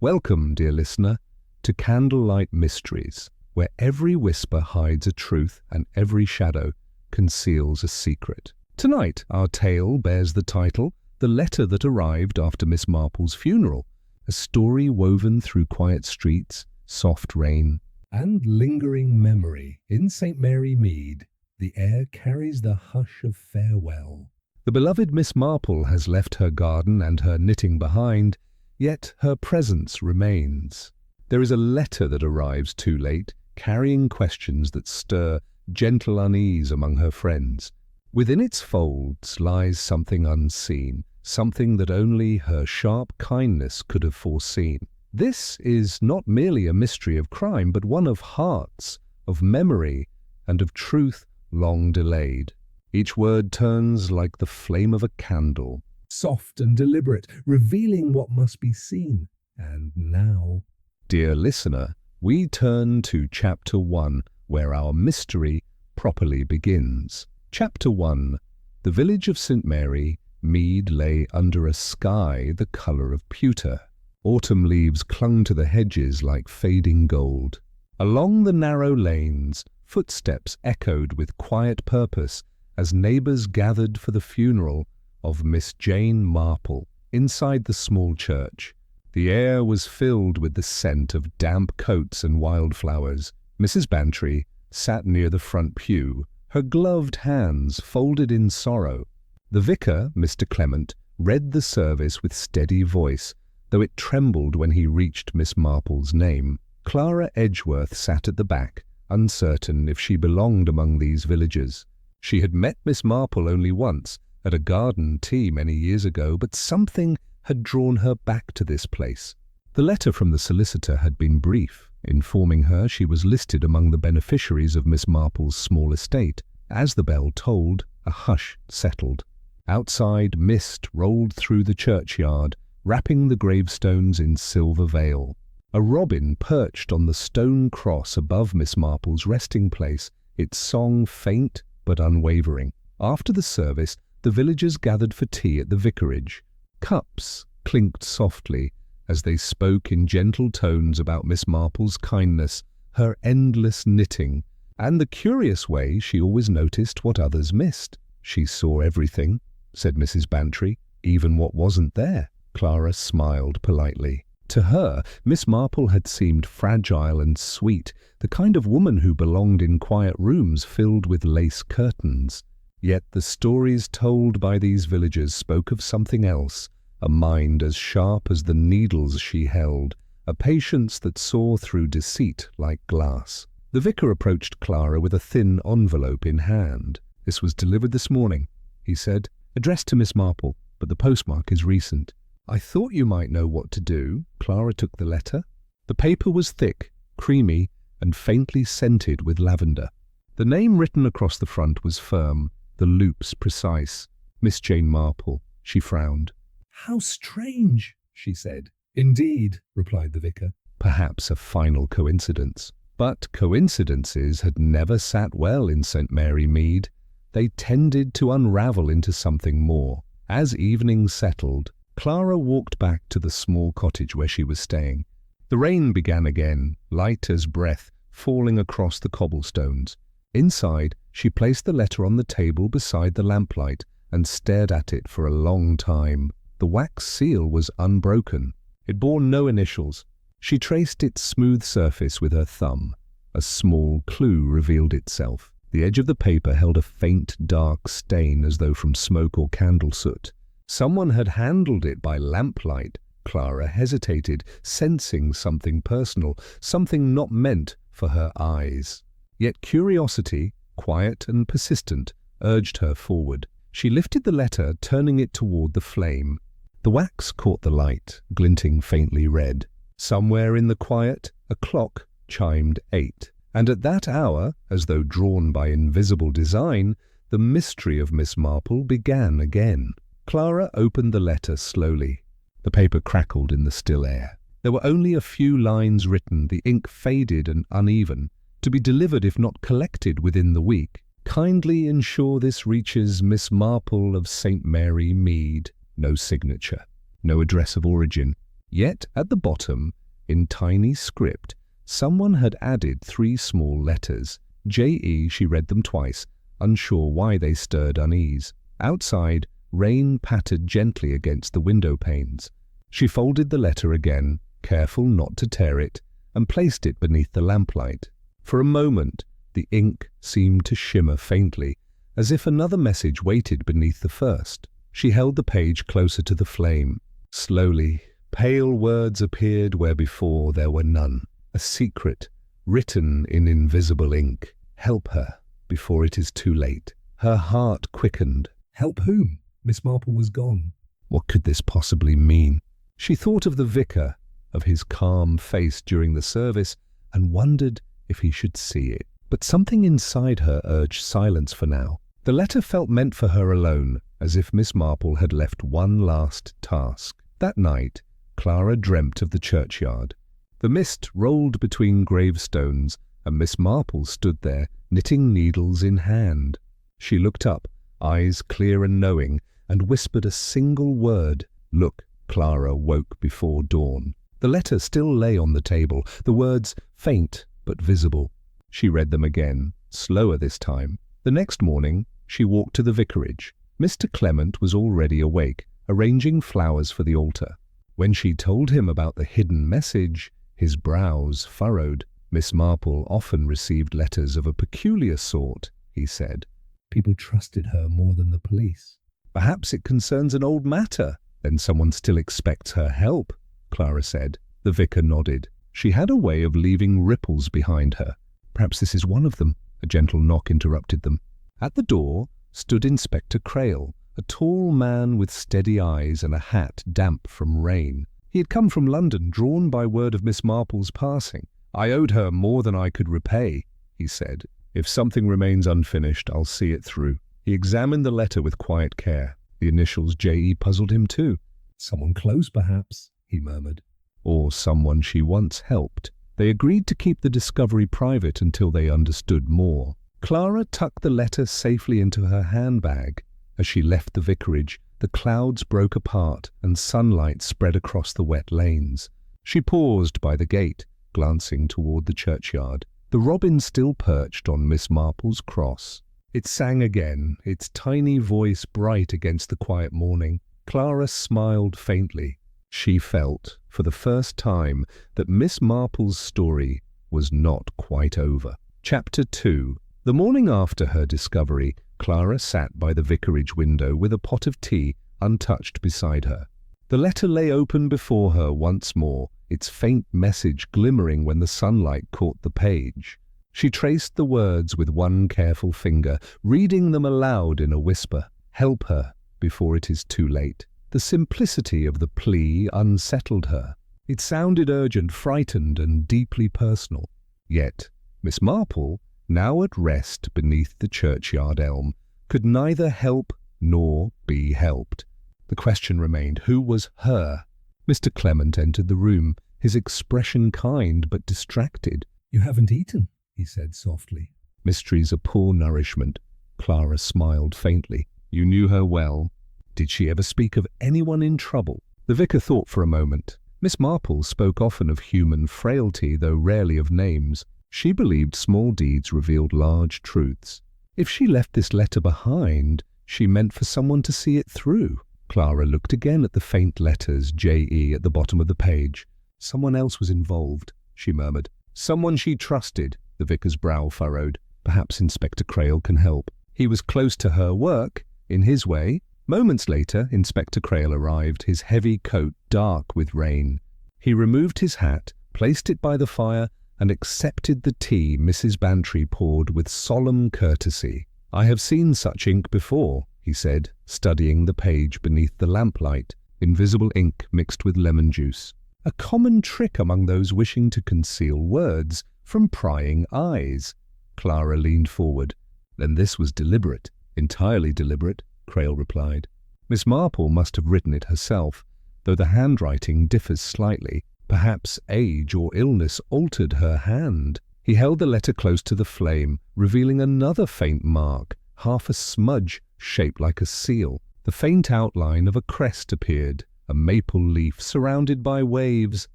Welcome, dear listener, to Candlelight Mysteries, where every whisper hides a truth and every shadow conceals a secret. Tonight, our tale bears the title, The Letter That Arrived After Miss Marple's Funeral, a story woven through quiet streets, soft rain, and lingering memory. In St. Mary Mead, the air carries the hush of farewell. The beloved Miss Marple has left her garden and her knitting behind, yet her presence remains. There is a letter that arrives too late, carrying questions that stir gentle unease among her friends. Within its folds lies something unseen, something that only her sharp kindness could have foreseen. This is not merely a mystery of crime, but one of hearts, of memory, and of truth long delayed. Each word turns like the flame of a candle, soft and deliberate, revealing what must be seen. And now, dear listener, we turn to Chapter 1, where our mystery properly begins. Chapter 1. The village of St. Mary, Mead lay under a sky the colour of pewter. Autumn leaves clung to the hedges like fading gold. Along the narrow lanes, footsteps echoed with quiet purpose as neighbours gathered for the funeral of Miss Jane Marple. Inside the small church, the air was filled with the scent of damp coats and wildflowers. Mrs. Bantry sat near the front pew, her gloved hands folded in sorrow. The vicar, Mr. Clement, read the service with steady voice, though it trembled when he reached Miss Marple's name. Clara Edgeworth sat at the back, uncertain if she belonged among these villagers. She had met Miss Marple only once, at a garden tea many years ago, but something had drawn her back to this place. The letter from the solicitor had been brief, informing her she was listed among the beneficiaries of Miss Marple's small estate. As the bell tolled, a hush settled. Outside, mist rolled through the churchyard, wrapping the gravestones in silver veil. A robin perched on the stone cross above Miss Marple's resting place, its song faint but unwavering. After the service, the villagers gathered for tea at the vicarage. Cups clinked softly as they spoke in gentle tones about Miss Marple's kindness, her endless knitting, and the curious way she always noticed what others missed. She saw everything, said Mrs. Bantry, even what wasn't there. Clara smiled politely. To her, Miss Marple had seemed fragile and sweet, the kind of woman who belonged in quiet rooms filled with lace curtains. Yet the stories told by these villagers spoke of something else, a mind as sharp as the needles she held, a patience that saw through deceit like glass. The vicar approached Clara with a thin envelope in hand. "This was delivered this morning," he said, "addressed to Miss Marple, but the postmark is recent." "I thought you might know what to do." Clara took the letter. The paper was thick, creamy, and faintly scented with lavender. The name written across the front was firm, the loops precise. Miss Jane Marple. She frowned. "How strange," she said. "Indeed," replied the vicar. Perhaps a final coincidence. But coincidences had never sat well in St. Mary Mead. They tended to unravel into something more. As evening settled, Clara walked back to the small cottage where she was staying. The rain began again, light as breath, falling across the cobblestones. Inside, she placed the letter on the table beside the lamplight and stared at it for a long time. The wax seal was unbroken. It bore no initials. She traced its smooth surface with her thumb. A small clue revealed itself. The edge of the paper held a faint, dark stain as though from smoke or candle soot. Someone had handled it by lamplight. Clara hesitated, sensing something personal, something not meant for her eyes. Yet curiosity, quiet and persistent, urged her forward. She lifted the letter, turning it toward the flame. The wax caught the light, glinting faintly red. Somewhere in the quiet, a clock chimed 8. And at that hour, as though drawn by invisible design, the mystery of Miss Marple began again. Clara opened the letter slowly. The paper crackled in the still air. There were only a few lines written, the ink faded and uneven. To be delivered if not collected within the week. Kindly ensure this reaches Miss Marple of St. Mary Mead. No signature. No address of origin. Yet at the bottom, in tiny script, someone had added 3 small letters. J.E. She read them twice, unsure why they stirred unease. Outside, rain pattered gently against the window panes. She folded the letter again, careful not to tear it, and placed it beneath the lamplight. For a moment, the ink seemed to shimmer faintly, as if another message waited beneath the first. She held the page closer to the flame. Slowly, pale words appeared where before there were none. A secret, written in invisible ink. Help her before it is too late. Her heart quickened. Help whom? Miss Marple was gone. What could this possibly mean? She thought of the vicar, of his calm face during the service, and wondered if he should see it. But something inside her urged silence for now. The letter felt meant for her alone, as if Miss Marple had left one last task. That night, Clara dreamt of the churchyard. The mist rolled between gravestones, and Miss Marple stood there, knitting needles in hand. She looked up, eyes clear and knowing, and whispered a single word. Look. Clara woke before dawn. The letter still lay on the table, the words faint but visible. She read them again, slower this time. The next morning, she walked to the vicarage. Mr. Clement was already awake, arranging flowers for the altar. When she told him about the hidden message, his brows furrowed. Miss Marple often received letters of a peculiar sort, he said. People trusted her more than the police. Perhaps it concerns an old matter. Then someone still expects her help, Clara said. The vicar nodded. She had a way of leaving ripples behind her. Perhaps this is one of them. A gentle knock interrupted them. At the door stood Inspector Crail, a tall man with steady eyes and a hat damp from rain. He had come from London, drawn by word of Miss Marple's passing. I owed her more than I could repay, he said. If something remains unfinished, I'll see it through. He examined the letter with quiet care. The initials J.E. puzzled him too. Someone close, perhaps, he murmured. Or someone she once helped. They agreed to keep the discovery private until they understood more. Clara tucked the letter safely into her handbag. As she left the vicarage, the clouds broke apart and sunlight spread across the wet lanes. She paused by the gate, glancing toward the churchyard. The robin still perched on Miss Marple's cross. It sang again, its tiny voice bright against the quiet morning. Clara smiled faintly. She felt, for the first time, that Miss Marple's story was not quite over. Chapter 2. The morning after her discovery, Clara sat by the vicarage window with a pot of tea untouched beside her. The letter lay open before her once more, its faint message glimmering when the sunlight caught the page. She traced the words with one careful finger, reading them aloud in a whisper. Help her before it is too late. The simplicity of the plea unsettled her. It sounded urgent, frightened, and deeply personal. Yet Miss Marple, now at rest beneath the churchyard elm, could neither help nor be helped. The question remained, who was her? Mr. Clement entered the room, his expression kind but distracted. You haven't eaten, he said softly. Mysteries are poor nourishment. Clara smiled faintly. You knew her well. Did she ever speak of anyone in trouble? The vicar thought for a moment. Miss Marple spoke often of human frailty, though rarely of names. She believed small deeds revealed large truths. If she left this letter behind, she meant for someone to see it through. Clara looked again at the faint letters J.E. at the bottom of the page. Someone else was involved, she murmured. Someone she trusted. The vicar's brow furrowed. Perhaps Inspector Crail can help. He was close to her work, in his way. Moments later, Inspector Crail arrived, his heavy coat dark with rain. He removed his hat, placed it by the fire, and accepted the tea Mrs. Bantry poured with solemn courtesy. I have seen such ink before, he said, studying the page beneath the lamplight, invisible ink mixed with lemon juice. A common trick among those wishing to conceal words from prying eyes. Clara leaned forward. Then this was deliberate, entirely deliberate, Crail replied. Miss Marple must have written it herself, though the handwriting differs slightly. Perhaps age or illness altered her hand. He held the letter close to the flame, revealing another faint mark, half a smudge shaped like a seal. The faint outline of a crest appeared, a maple leaf surrounded by waves.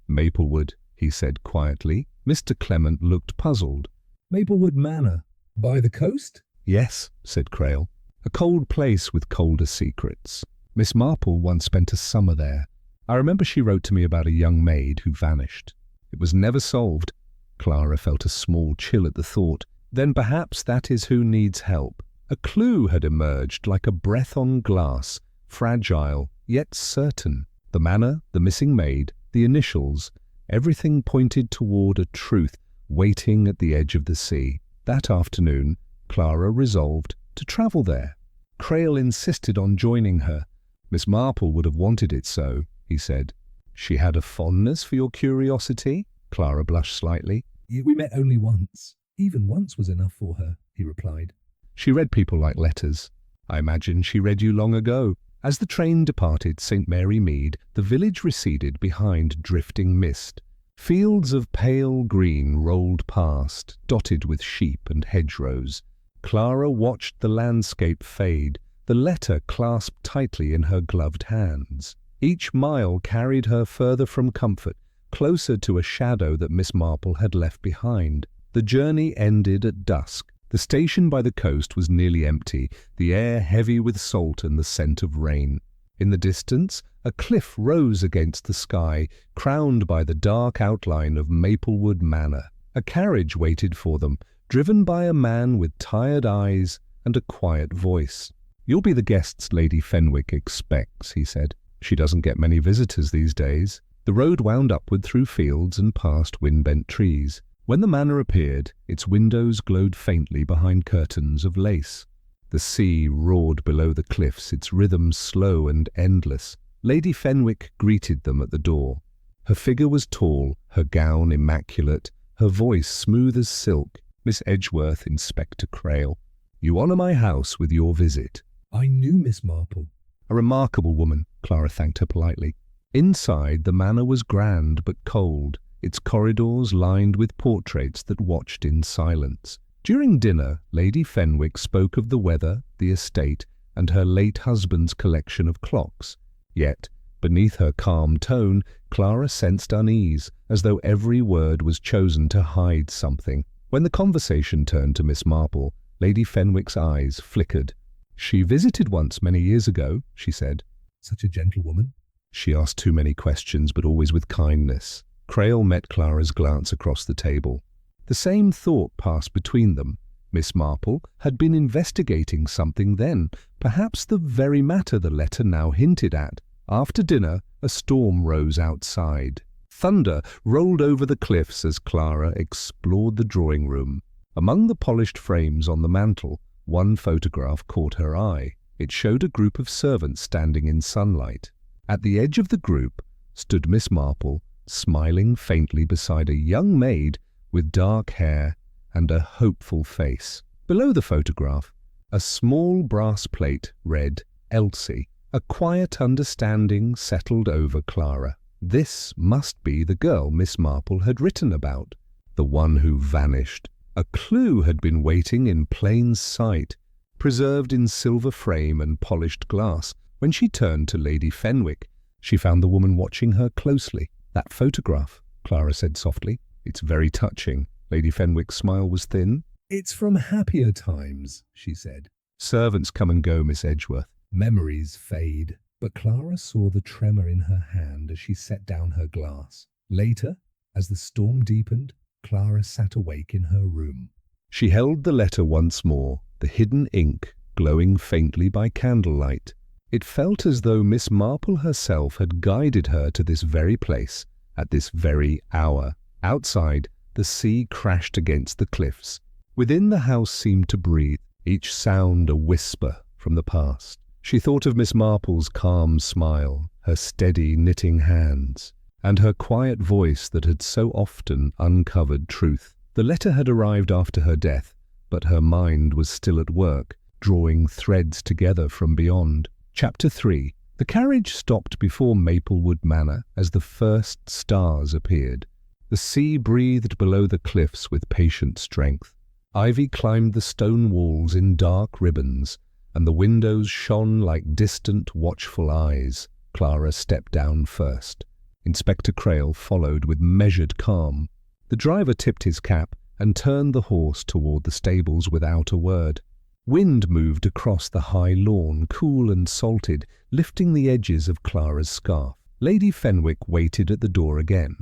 Maplewood, he said quietly. Mr. Clement looked puzzled. Maplewood Manor. By the coast? Yes, said Crail. A cold place with colder secrets. Miss Marple once spent a summer there. I remember she wrote to me about a young maid who vanished. It was never solved. Clara felt a small chill at the thought. Then perhaps that is who needs help. A clue had emerged like a breath on glass, fragile, yet certain. The manor, the missing maid, the initials, everything pointed toward a truth waiting at the edge of the sea. That afternoon, Clara resolved to travel there. Crail insisted on joining her. Miss Marple would have wanted it so, he said. She had a fondness for your curiosity? Clara blushed slightly. We met only once. Even once was enough for her, he replied. She read people like letters. I imagine she read you long ago. As the train departed St. Mary Mead, the village receded behind drifting mist. Fields of pale green rolled past, dotted with sheep and hedgerows. Clara watched the landscape fade, the letter clasped tightly in her gloved hands. Each mile carried her further from comfort, closer to a shadow that Miss Marple had left behind. The journey ended at dusk. The station by the coast was nearly empty, the air heavy with salt and the scent of rain. In the distance, a cliff rose against the sky, crowned by the dark outline of Maplewood Manor. A carriage waited for them, driven by a man with tired eyes and a quiet voice. "You'll be the guests Lady Fenwick expects," he said. "She doesn't get many visitors these days." The road wound upward through fields and past wind-bent trees. When the manor appeared, its windows glowed faintly behind curtains of lace. The sea roared below the cliffs, its rhythm slow and endless. Lady Fenwick greeted them at the door. Her figure was tall, her gown immaculate, her voice smooth as silk. "Miss Edgeworth, Inspector Crail, you honour my house with your visit." I knew Miss Marple. A remarkable woman, Clara thanked her politely. Inside, the manor was grand but cold, its corridors lined with portraits that watched in silence. During dinner, Lady Fenwick spoke of the weather, the estate, and her late husband's collection of clocks. Yet, beneath her calm tone, Clara sensed unease, as though every word was chosen to hide something. When the conversation turned to Miss Marple, Lady Fenwick's eyes flickered. "She visited once many years ago," she said. Such a gentlewoman. She asked too many questions, but always with kindness. Crail met Clara's glance across the table. The same thought passed between them. Miss Marple had been investigating something then, perhaps the very matter the letter now hinted at. After dinner, a storm rose outside. Thunder rolled over the cliffs as Clara explored the drawing room. Among the polished frames on the mantel, one photograph caught her eye. It showed a group of servants standing in sunlight. At the edge of the group stood Miss Marple, smiling faintly beside a young maid with dark hair and a hopeful face. Below the photograph, a small brass plate read, "Elsie." A quiet understanding settled over Clara. This must be the girl Miss Marple had written about, the one who vanished. A clue had been waiting in plain sight, preserved in silver frame and polished glass. When she turned to Lady Fenwick, she found the woman watching her closely. "That photograph," Clara said softly. "It's very touching." Lady Fenwick's smile was thin. It's from happier times, she said. "Servants come and go, Miss Edgeworth." Memories fade. But Clara saw the tremor in her hand as she set down her glass. Later, as the storm deepened, Clara sat awake in her room. She held the letter once more, the hidden ink glowing faintly by candlelight. It felt as though Miss Marple herself had guided her to this very place, at this very hour. Outside, the sea crashed against the cliffs. Within, the house seemed to breathe, each sound a whisper from the past. She thought of Miss Marple's calm smile, her steady knitting hands, and her quiet voice that had so often uncovered truth. The letter had arrived after her death, but her mind was still at work, drawing threads together from beyond. Chapter 3. The carriage stopped before Maplewood Manor as the first stars appeared. The sea breathed below the cliffs with patient strength. Ivy climbed the stone walls in dark ribbons, and the windows shone like distant, watchful eyes. Clara stepped down first. Inspector Crail followed with measured calm. The driver tipped his cap and turned the horse toward the stables without a word. Wind moved across the high lawn, cool and salted, lifting the edges of Clara's scarf. Lady Fenwick waited at the door again.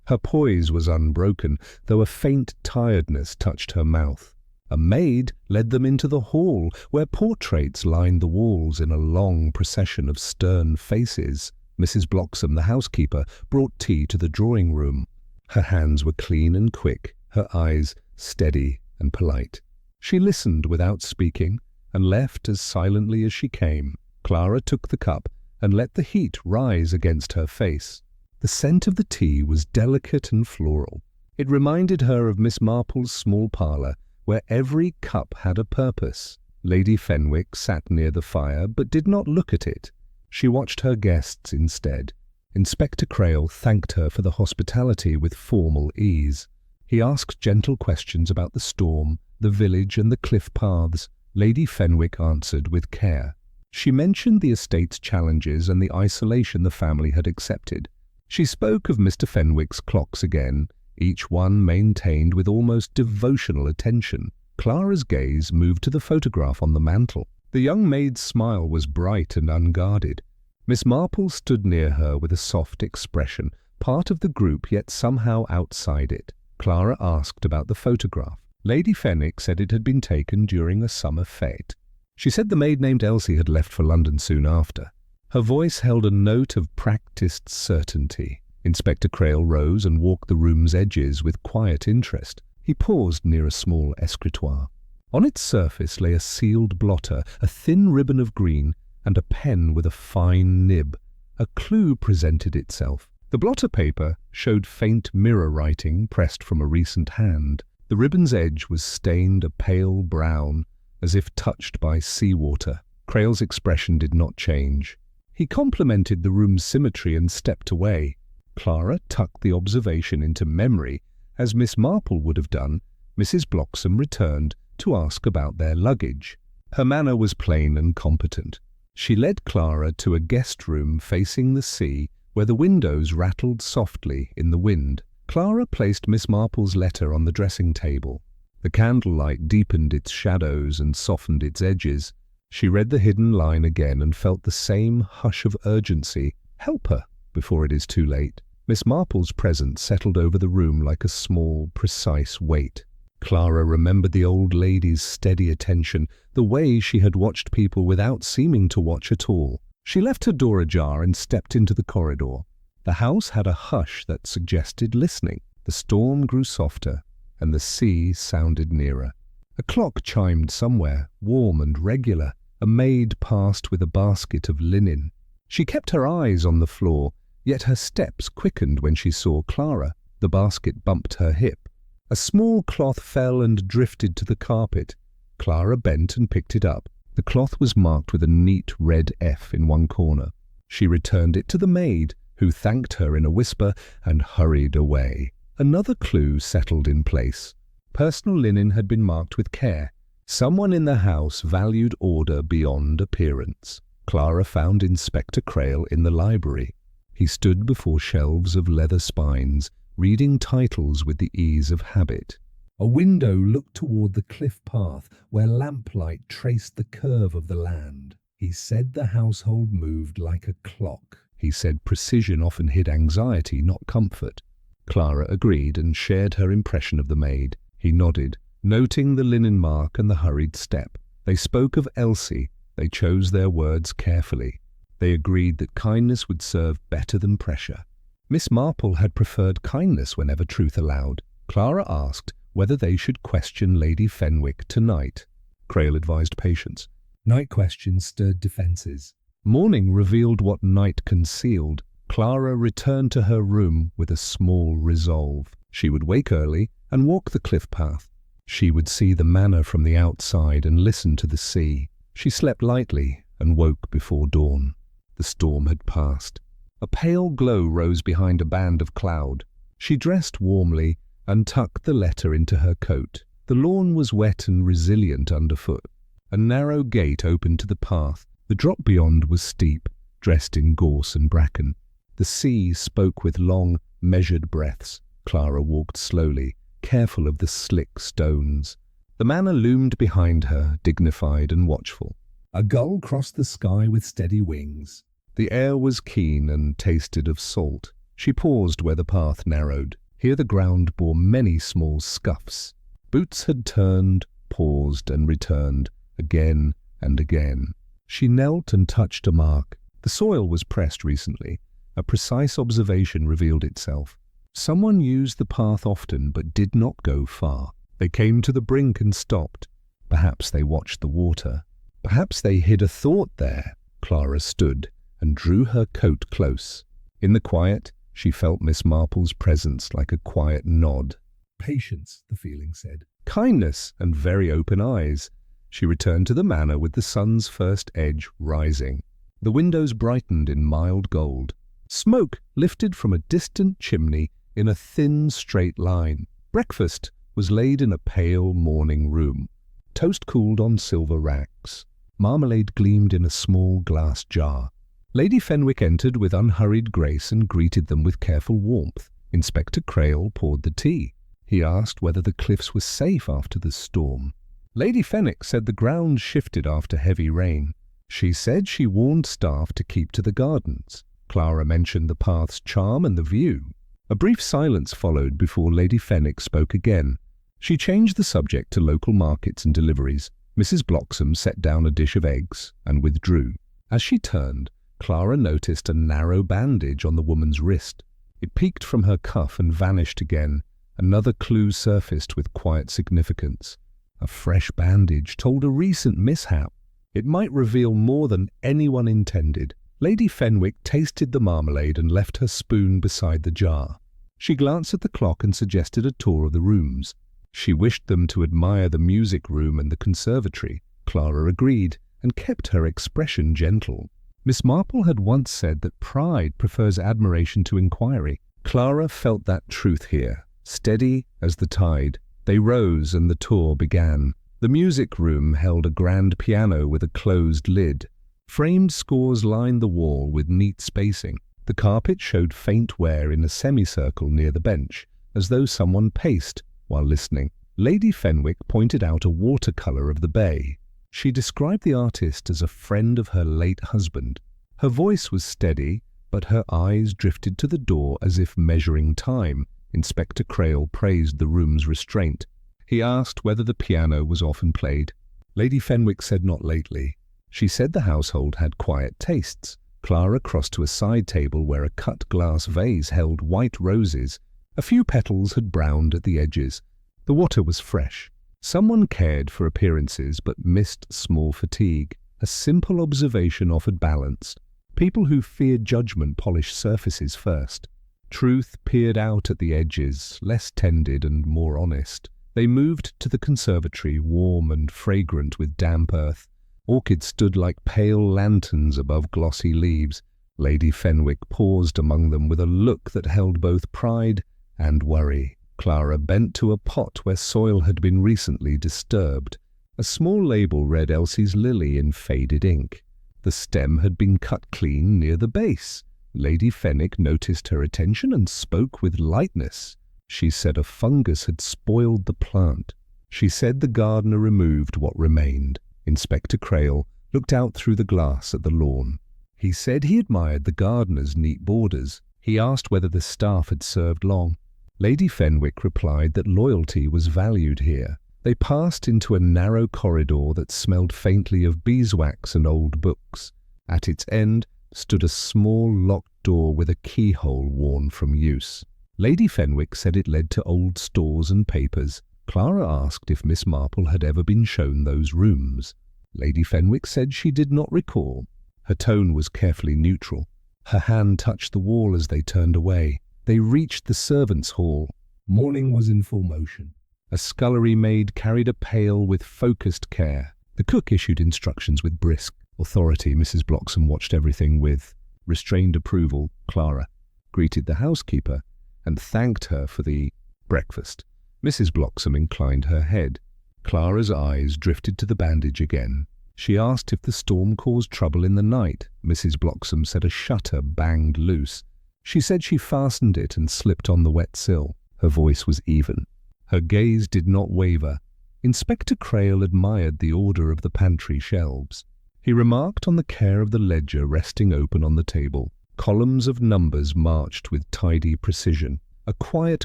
Her poise was unbroken, though a faint tiredness touched her mouth. A maid led them into the hall, where portraits lined the walls in a long procession of stern faces. Mrs. Bloxam, the housekeeper, brought tea to the drawing-room. Her hands were clean and quick, her eyes steady and polite. She listened without speaking, and left as silently as she came. Clara took the cup and let the heat rise against her face. The scent of the tea was delicate and floral. It reminded her of Miss Marple's small parlour, where every cup had a purpose. Lady Fenwick sat near the fire, but did not look at it. She watched her guests instead. Inspector Crail thanked her for the hospitality with formal ease. He asked gentle questions about the storm, the village and the cliff paths. Lady Fenwick answered with care. She mentioned the estate's challenges and the isolation the family had accepted. She spoke of Mr. Fenwick's clocks again, each one maintained with almost devotional attention. Clara's gaze moved to the photograph on the mantel. The young maid's smile was bright and unguarded. Miss Marple stood near her with a soft expression, part of the group yet somehow outside it. Clara asked about the photograph. Lady Fenwick said it had been taken during a summer fête. She said the maid named Elsie had left for London soon after. Her voice held a note of practiced certainty. Inspector Crail rose and walked the room's edges with quiet interest. He paused near a small escritoire. On its surface lay a sealed blotter, a thin ribbon of green, and a pen with a fine nib. A clue presented itself. The blotter paper showed faint mirror writing pressed from a recent hand. The ribbon's edge was stained a pale brown, as if touched by seawater. Crail's expression did not change. He complimented the room's symmetry and stepped away. Clara tucked the observation into memory. As Miss Marple would have done, Mrs. Bloxam returned to ask about their luggage. Her manner was plain and competent. She led Clara to a guest room facing the sea, where the windows rattled softly in the wind. Clara placed Miss Marple's letter on the dressing table. The candlelight deepened its shadows and softened its edges. She read the hidden line again and felt the same hush of urgency. Help her before it is too late. Miss Marple's presence settled over the room like a small, precise weight. Clara remembered the old lady's steady attention, the way she had watched people without seeming to watch at all. She left her door ajar and stepped into the corridor. The house had a hush that suggested listening. The storm grew softer, and the sea sounded nearer. A clock chimed somewhere, warm and regular. A maid passed with a basket of linen. She kept her eyes on the floor, yet her steps quickened when she saw Clara. The basket bumped her hip. A small cloth fell and drifted to the carpet. Clara bent and picked it up. The cloth was marked with a neat red F in one corner. She returned it to the maid, who thanked her in a whisper and hurried away. Another clue settled in place. Personal linen had been marked with care. Someone in the house valued order beyond appearance. Clara found Inspector Crail in the library. He stood before shelves of leather spines, reading titles with the ease of habit. A window looked toward the cliff path, where lamplight traced the curve of the land. He said the household moved like a clock. He said precision often hid anxiety, not comfort. Clara agreed and shared her impression of the maid. He nodded, noting the linen mark and the hurried step. They spoke of Elsie. They chose their words carefully. They agreed that kindness would serve better than pressure. Miss Marple had preferred kindness whenever truth allowed. Clara asked whether they should question Lady Fenwick tonight. Crail advised patience. Night questions stirred defences. Morning revealed what night concealed. Clara returned to her room with a small resolve. She would wake early and walk the cliff path. She would see the manor from the outside and listen to the sea. She slept lightly and woke before dawn. The storm had passed. A pale glow rose behind a band of cloud. She dressed warmly and tucked the letter into her coat. The lawn was wet and resilient underfoot. A narrow gate opened to the path. The drop beyond was steep, dressed in gorse and bracken. The sea spoke with long, measured breaths. Clara walked slowly, careful of the slick stones. The manor loomed behind her, dignified and watchful. A gull crossed the sky with steady wings. The air was keen and tasted of salt. She paused where the path narrowed. Here the ground bore many small scuffs. Boots had turned, paused and returned, again and again. She knelt and touched a mark. The soil was pressed recently. A precise observation revealed itself. Someone used the path often but did not go far. They came to the brink and stopped. Perhaps they watched the water. Perhaps they hid a thought there. Clara stood and drew her coat close. In the quiet, she felt Miss Marple's presence like a quiet nod. Patience, the feeling said. Kindness and very open eyes. She returned to the manor with the sun's first edge rising. The windows brightened in mild gold. Smoke lifted from a distant chimney in a thin, straight line. Breakfast was laid in a pale morning room. Toast cooled on silver racks. Marmalade gleamed in a small glass jar. Lady Fenwick entered with unhurried grace and greeted them with careful warmth. Inspector Crail poured the tea. He asked whether the cliffs were safe after the storm. Lady Fenwick said the ground shifted after heavy rain. She said she warned staff to keep to the gardens. Clara mentioned the path's charm and the view. A brief silence followed before Lady Fenwick spoke again. She changed the subject to local markets and deliveries. Mrs. Bloxham set down a dish of eggs and withdrew. As she turned, Clara noticed a narrow bandage on the woman's wrist. It peeked from her cuff and vanished again. Another clue surfaced with quiet significance. A fresh bandage told a recent mishap. It might reveal more than anyone intended. Lady Fenwick tasted the marmalade and left her spoon beside the jar. She glanced at the clock and suggested a tour of the rooms. She wished them to admire the music room and the conservatory. Clara agreed and kept her expression gentle. Miss Marple had once said that pride prefers admiration to inquiry. Clara felt that truth here. Steady as the tide, they rose and the tour began. The music room held a grand piano with a closed lid. Framed scores lined the wall with neat spacing. The carpet showed faint wear in a semicircle near the bench, as though someone paced while listening. Lady Fenwick pointed out a watercolour of the bay. She described the artist as a friend of her late husband. Her voice was steady, but her eyes drifted to the door as if measuring time. Inspector Crail praised the room's restraint. He asked whether the piano was often played. Lady Fenwick said not lately. She said the household had quiet tastes. Clara crossed to a side table where a cut glass vase held white roses. A few petals had browned at the edges. The water was fresh. Someone cared for appearances but missed small fatigue. A simple observation offered balance. People who feared judgment polished surfaces first. Truth peered out at the edges, less tended and more honest. They moved to the conservatory, warm and fragrant with damp earth. Orchids stood like pale lanterns above glossy leaves. Lady Fenwick paused among them with a look that held both pride and worry. Clara bent to a pot where soil had been recently disturbed. A small label read Elsie's lily in faded ink. The stem had been cut clean near the base. Lady Fenwick noticed her attention and spoke with lightness. She said a fungus had spoiled the plant. She said the gardener removed what remained. Inspector Crail looked out through the glass at the lawn. He said he admired the gardener's neat borders. He asked whether the staff had served long. Lady Fenwick replied that loyalty was valued here. They passed into a narrow corridor that smelled faintly of beeswax and old books. At its end stood a small locked door with a keyhole worn from use. Lady Fenwick said it led to old stores and papers. Clara asked if Miss Marple had ever been shown those rooms. Lady Fenwick said she did not recall. Her tone was carefully neutral. Her hand touched the wall as they turned away. They reached the servants' hall. Morning was in full motion. A scullery maid carried a pail with focused care. The cook issued instructions with brisk authority. Mrs. Bloxham watched everything with restrained approval. Clara greeted the housekeeper and thanked her for the breakfast. Mrs. Bloxham inclined her head. Clara's eyes drifted to the bandage again. She asked if the storm caused trouble in the night. Mrs. Bloxam said a shutter banged loose. She said she fastened it and slipped on the wet sill. Her voice was even. Her gaze did not waver. Inspector Crail admired the order of the pantry shelves. He remarked on the care of the ledger resting open on the table. Columns of numbers marched with tidy precision. A quiet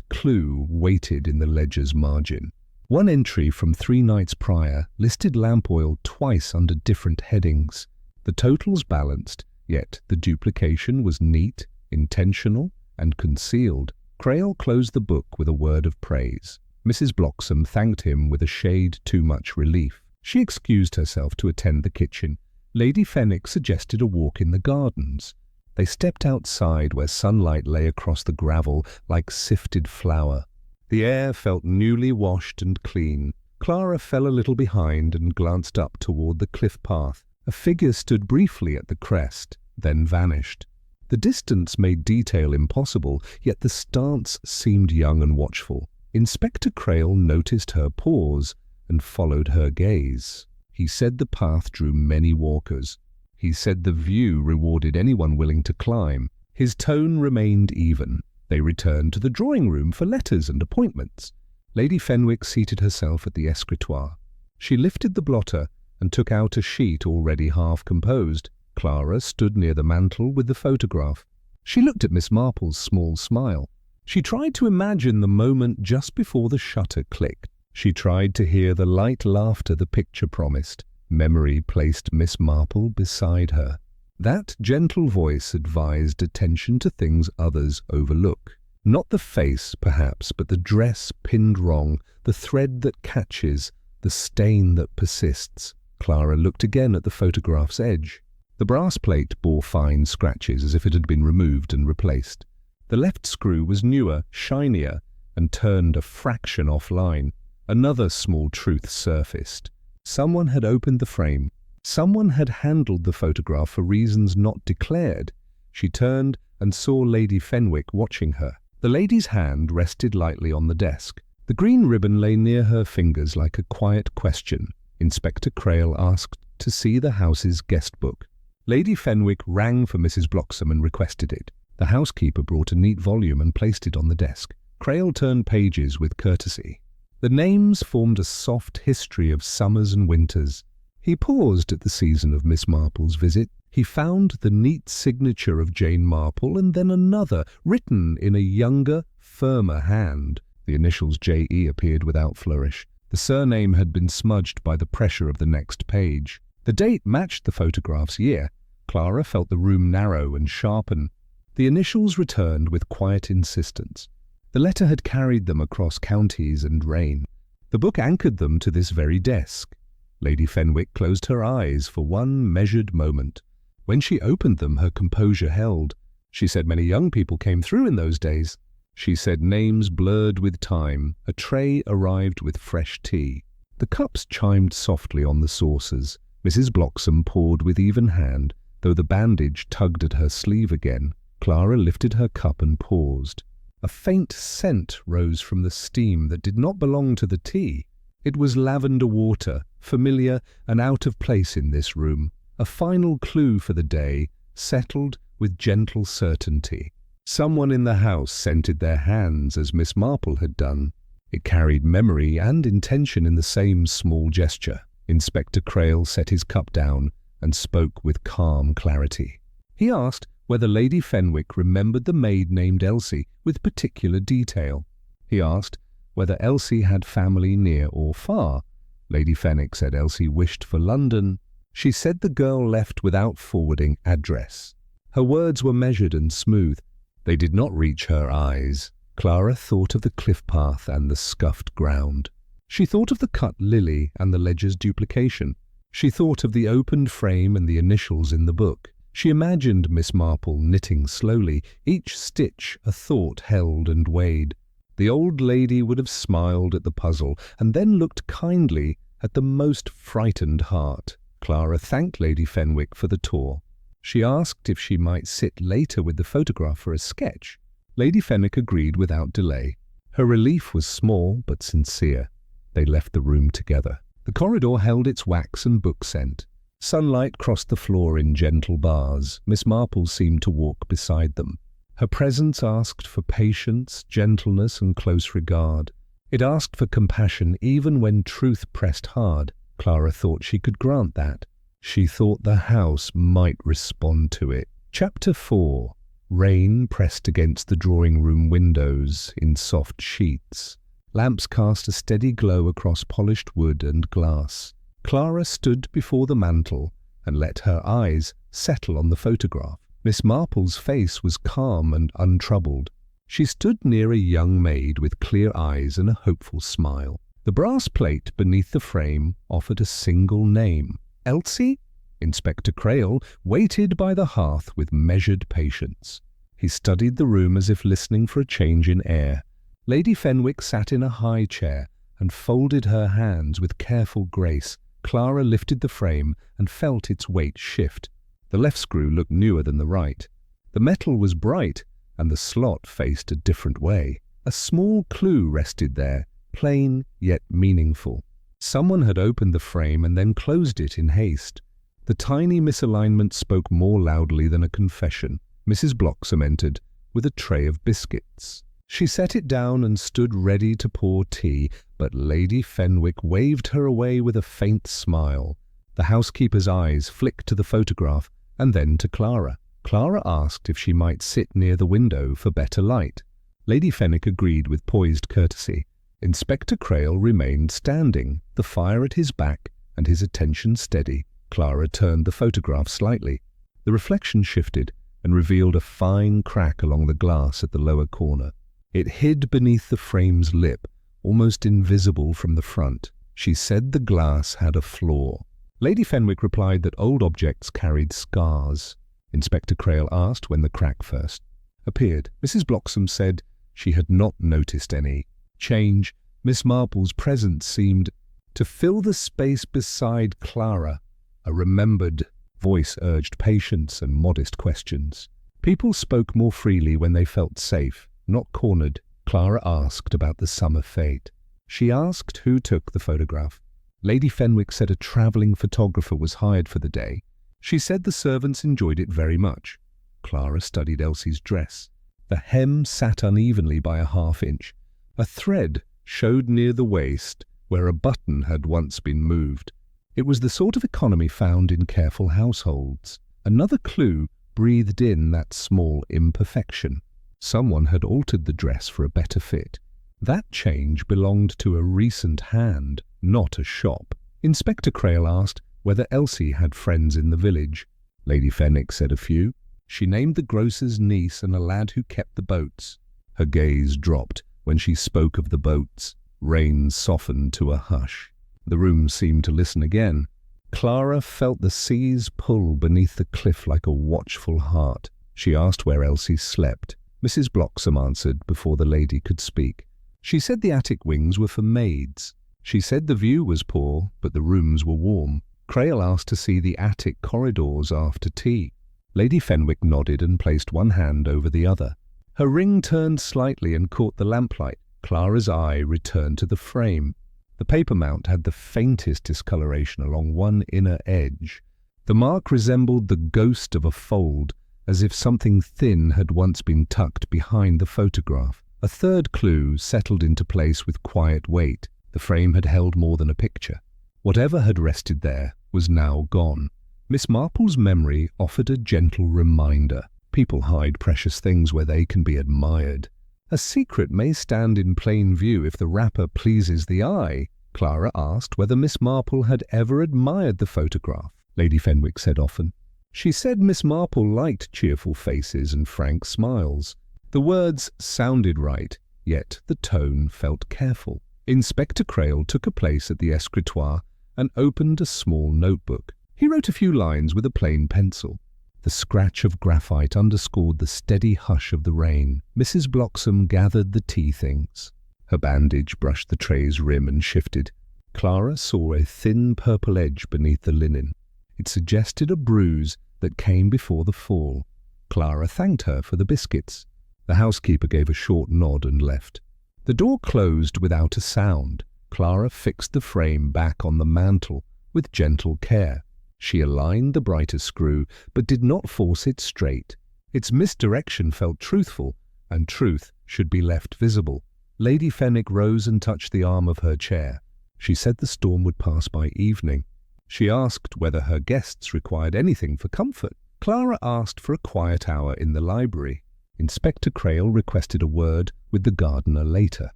clue waited in the ledger's margin. One entry from 3 nights prior listed lamp oil twice under different headings. The totals balanced, yet the duplication was neat, intentional, and concealed. Crail closed the book with a word of praise. Mrs. Bloxam thanked him with a shade too much relief. She excused herself to attend the kitchen. Lady Fenwick suggested a walk in the gardens. They stepped outside where sunlight lay across the gravel like sifted flour. The air felt newly washed and clean. Clara fell a little behind and glanced up toward the cliff path. A figure stood briefly at the crest, then vanished. The distance made detail impossible, yet the stance seemed young and watchful. Inspector Crail noticed her pause and followed her gaze. He said the path drew many walkers. He said the view rewarded anyone willing to climb. His tone remained even. They returned to the drawing-room for letters and appointments. Lady Fenwick seated herself at the escritoire. She lifted the blotter and took out a sheet already half composed. Clara stood near the mantel with the photograph. She looked at Miss Marple's small smile. She tried to imagine the moment just before the shutter clicked. She tried to hear the light laughter the picture promised. Memory placed Miss Marple beside her. That gentle voice advised attention to things others overlook. Not the face, perhaps, but the dress pinned wrong, the thread that catches, the stain that persists. Clara looked again at the photograph's edge. The brass plate bore fine scratches as if it had been removed and replaced. The left screw was newer, shinier, and turned a fraction offline. Another small truth surfaced. Someone had opened the frame. Someone had handled the photograph for reasons not declared. She turned and saw Lady Fenwick watching her. The lady's hand rested lightly on the desk. The green ribbon lay near her fingers like a quiet question. Inspector Crail asked to see the house's guest book. Lady Fenwick rang for Mrs. Bloxam and requested it. The housekeeper brought a neat volume and placed it on the desk. Crail turned pages with courtesy. The names formed a soft history of summers and winters. He paused at the season of Miss Marple's visit. He found the neat signature of Jane Marple and then another, written in a younger, firmer hand. The initials J.E. appeared without flourish. The surname had been smudged by the pressure of the next page. The date matched the photograph's year. Clara felt the room narrow and sharpen. The initials returned with quiet insistence. The letter had carried them across counties and rain. The book anchored them to this very desk. Lady Fenwick closed her eyes for one measured moment. When she opened them, her composure held. She said many young people came through in those days. She said names blurred with time. A tray arrived with fresh tea. The cups chimed softly on the saucers. Mrs. Bloxam poured with even hand, though the bandage tugged at her sleeve again. Clara lifted her cup and paused. A faint scent rose from the steam that did not belong to the tea. It was lavender water, familiar and out of place in this room. A final clue for the day, settled with gentle certainty. Someone in the house scented their hands as Miss Marple had done. It carried memory and intention in the same small gesture. Inspector Crail set his cup down and spoke with calm clarity. He asked whether Lady Fenwick remembered the maid named Elsie with particular detail. He asked whether Elsie had family near or far. Lady Fenwick said Elsie wished for London. She said the girl left without forwarding address. Her words were measured and smooth. They did not reach her eyes. Clara thought of the cliff path and the scuffed ground. She thought of the cut lily and the ledger's duplication. She thought of the opened frame and the initials in the book. She imagined Miss Marple knitting slowly, each stitch a thought held and weighed. The old lady would have smiled at the puzzle and then looked kindly at the most frightened heart. Clara thanked Lady Fenwick for the tour. She asked if she might sit later with the photograph for a sketch. Lady Fenwick agreed without delay. Her relief was small but sincere. They left the room together. The corridor held its wax and book scent. Sunlight crossed the floor in gentle bars. Miss Marple seemed to walk beside them. Her presence asked for patience, gentleness, and close regard. It asked for compassion even when truth pressed hard. Clara thought she could grant that. She thought the house might respond to it. Chapter 4. Rain pressed against the drawing-room windows in soft sheets. Lamps cast a steady glow across polished wood and glass. Clara stood before the mantel and let her eyes settle on the photograph. Miss Marple's face was calm and untroubled. She stood near a young maid with clear eyes and a hopeful smile. The brass plate beneath the frame offered a single name. Elsie? Inspector Crail waited by the hearth with measured patience. He studied the room as if listening for a change in air. Lady Fenwick sat in a high chair and folded her hands with careful grace. Clara lifted the frame and felt its weight shift. The left screw looked newer than the right. The metal was bright, and the slot faced a different way. A small clue rested there, plain yet meaningful. Someone had opened the frame and then closed it in haste. The tiny misalignment spoke more loudly than a confession. Mrs. Bloxham entered with a tray of biscuits. She set it down and stood ready to pour tea, but Lady Fenwick waved her away with a faint smile. The housekeeper's eyes flicked to the photograph and then to Clara. Clara asked if she might sit near the window for better light. Lady Fenwick agreed with poised courtesy. Inspector Crail remained standing, the fire at his back and his attention steady. Clara turned the photograph slightly. The reflection shifted and revealed a fine crack along the glass at the lower corner. It hid beneath the frame's lip, almost invisible from the front. She said the glass had a flaw. Lady Fenwick replied that old objects carried scars. Inspector Crail asked when the crack first appeared. Mrs. Bloxham said she had not noticed any change. Miss Marple's presence seemed to fill the space beside Clara. A remembered voice urged patience and modest questions. People spoke more freely when they felt safe, not cornered. Clara asked about the summer fete. She asked who took the photograph. Lady Fenwick said a travelling photographer was hired for the day. She said the servants enjoyed it very much. Clara studied Elsie's dress. The hem sat unevenly by a half-inch. A thread showed near the waist where a button had once been moved. It was the sort of economy found in careful households. Another clue breathed in that small imperfection. Someone had altered the dress for a better fit. That change belonged to a recent hand, not a shop. Inspector Crail asked whether Elsie had friends in the village. Lady Fenwick said a few. She named the grocer's niece and a lad who kept the boats. Her gaze dropped when she spoke of the boats. Rain softened to a hush. The room seemed to listen again. Clara felt the sea's pull beneath the cliff like a watchful heart. She asked where Elsie slept. Mrs. Bloxham answered before the lady could speak. She said the attic wings were for maids. She said the view was poor, but the rooms were warm. Crail asked to see the attic corridors after tea. Lady Fenwick nodded and placed one hand over the other. Her ring turned slightly and caught the lamplight. Clara's eye returned to the frame. The paper mount had the faintest discoloration along one inner edge. The mark resembled the ghost of a fold, as if something thin had once been tucked behind the photograph. A third clue settled into place with quiet weight. The frame had held more than a picture. Whatever had rested there was now gone. Miss Marple's memory offered a gentle reminder. People hide precious things where they can be admired. A secret may stand in plain view if the wrapper pleases the eye. Clara asked whether Miss Marple had ever admired the photograph. Lady Fenwick said often. She said Miss Marple liked cheerful faces and frank smiles. The words sounded right, yet the tone felt careful. Inspector Crail took a place at the escritoire and opened a small notebook. He wrote a few lines with a plain pencil. The scratch of graphite underscored the steady hush of the rain. Mrs. Bloxham gathered the tea things. Her bandage brushed the tray's rim and shifted. Clara saw a thin purple edge beneath the linen. It suggested a bruise that came before the fall. Clara thanked her for the biscuits. The housekeeper gave a short nod and left. The door closed without a sound. Clara fixed the frame back on the mantel with gentle care. She aligned the brighter screw, but did not force it straight. Its misdirection felt truthful, and truth should be left visible. Lady Fenwick rose and touched the arm of her chair. She said the storm would pass by evening. She asked whether her guests required anything for comfort. Clara asked for a quiet hour in the library. Inspector Crail requested a word with the gardener later.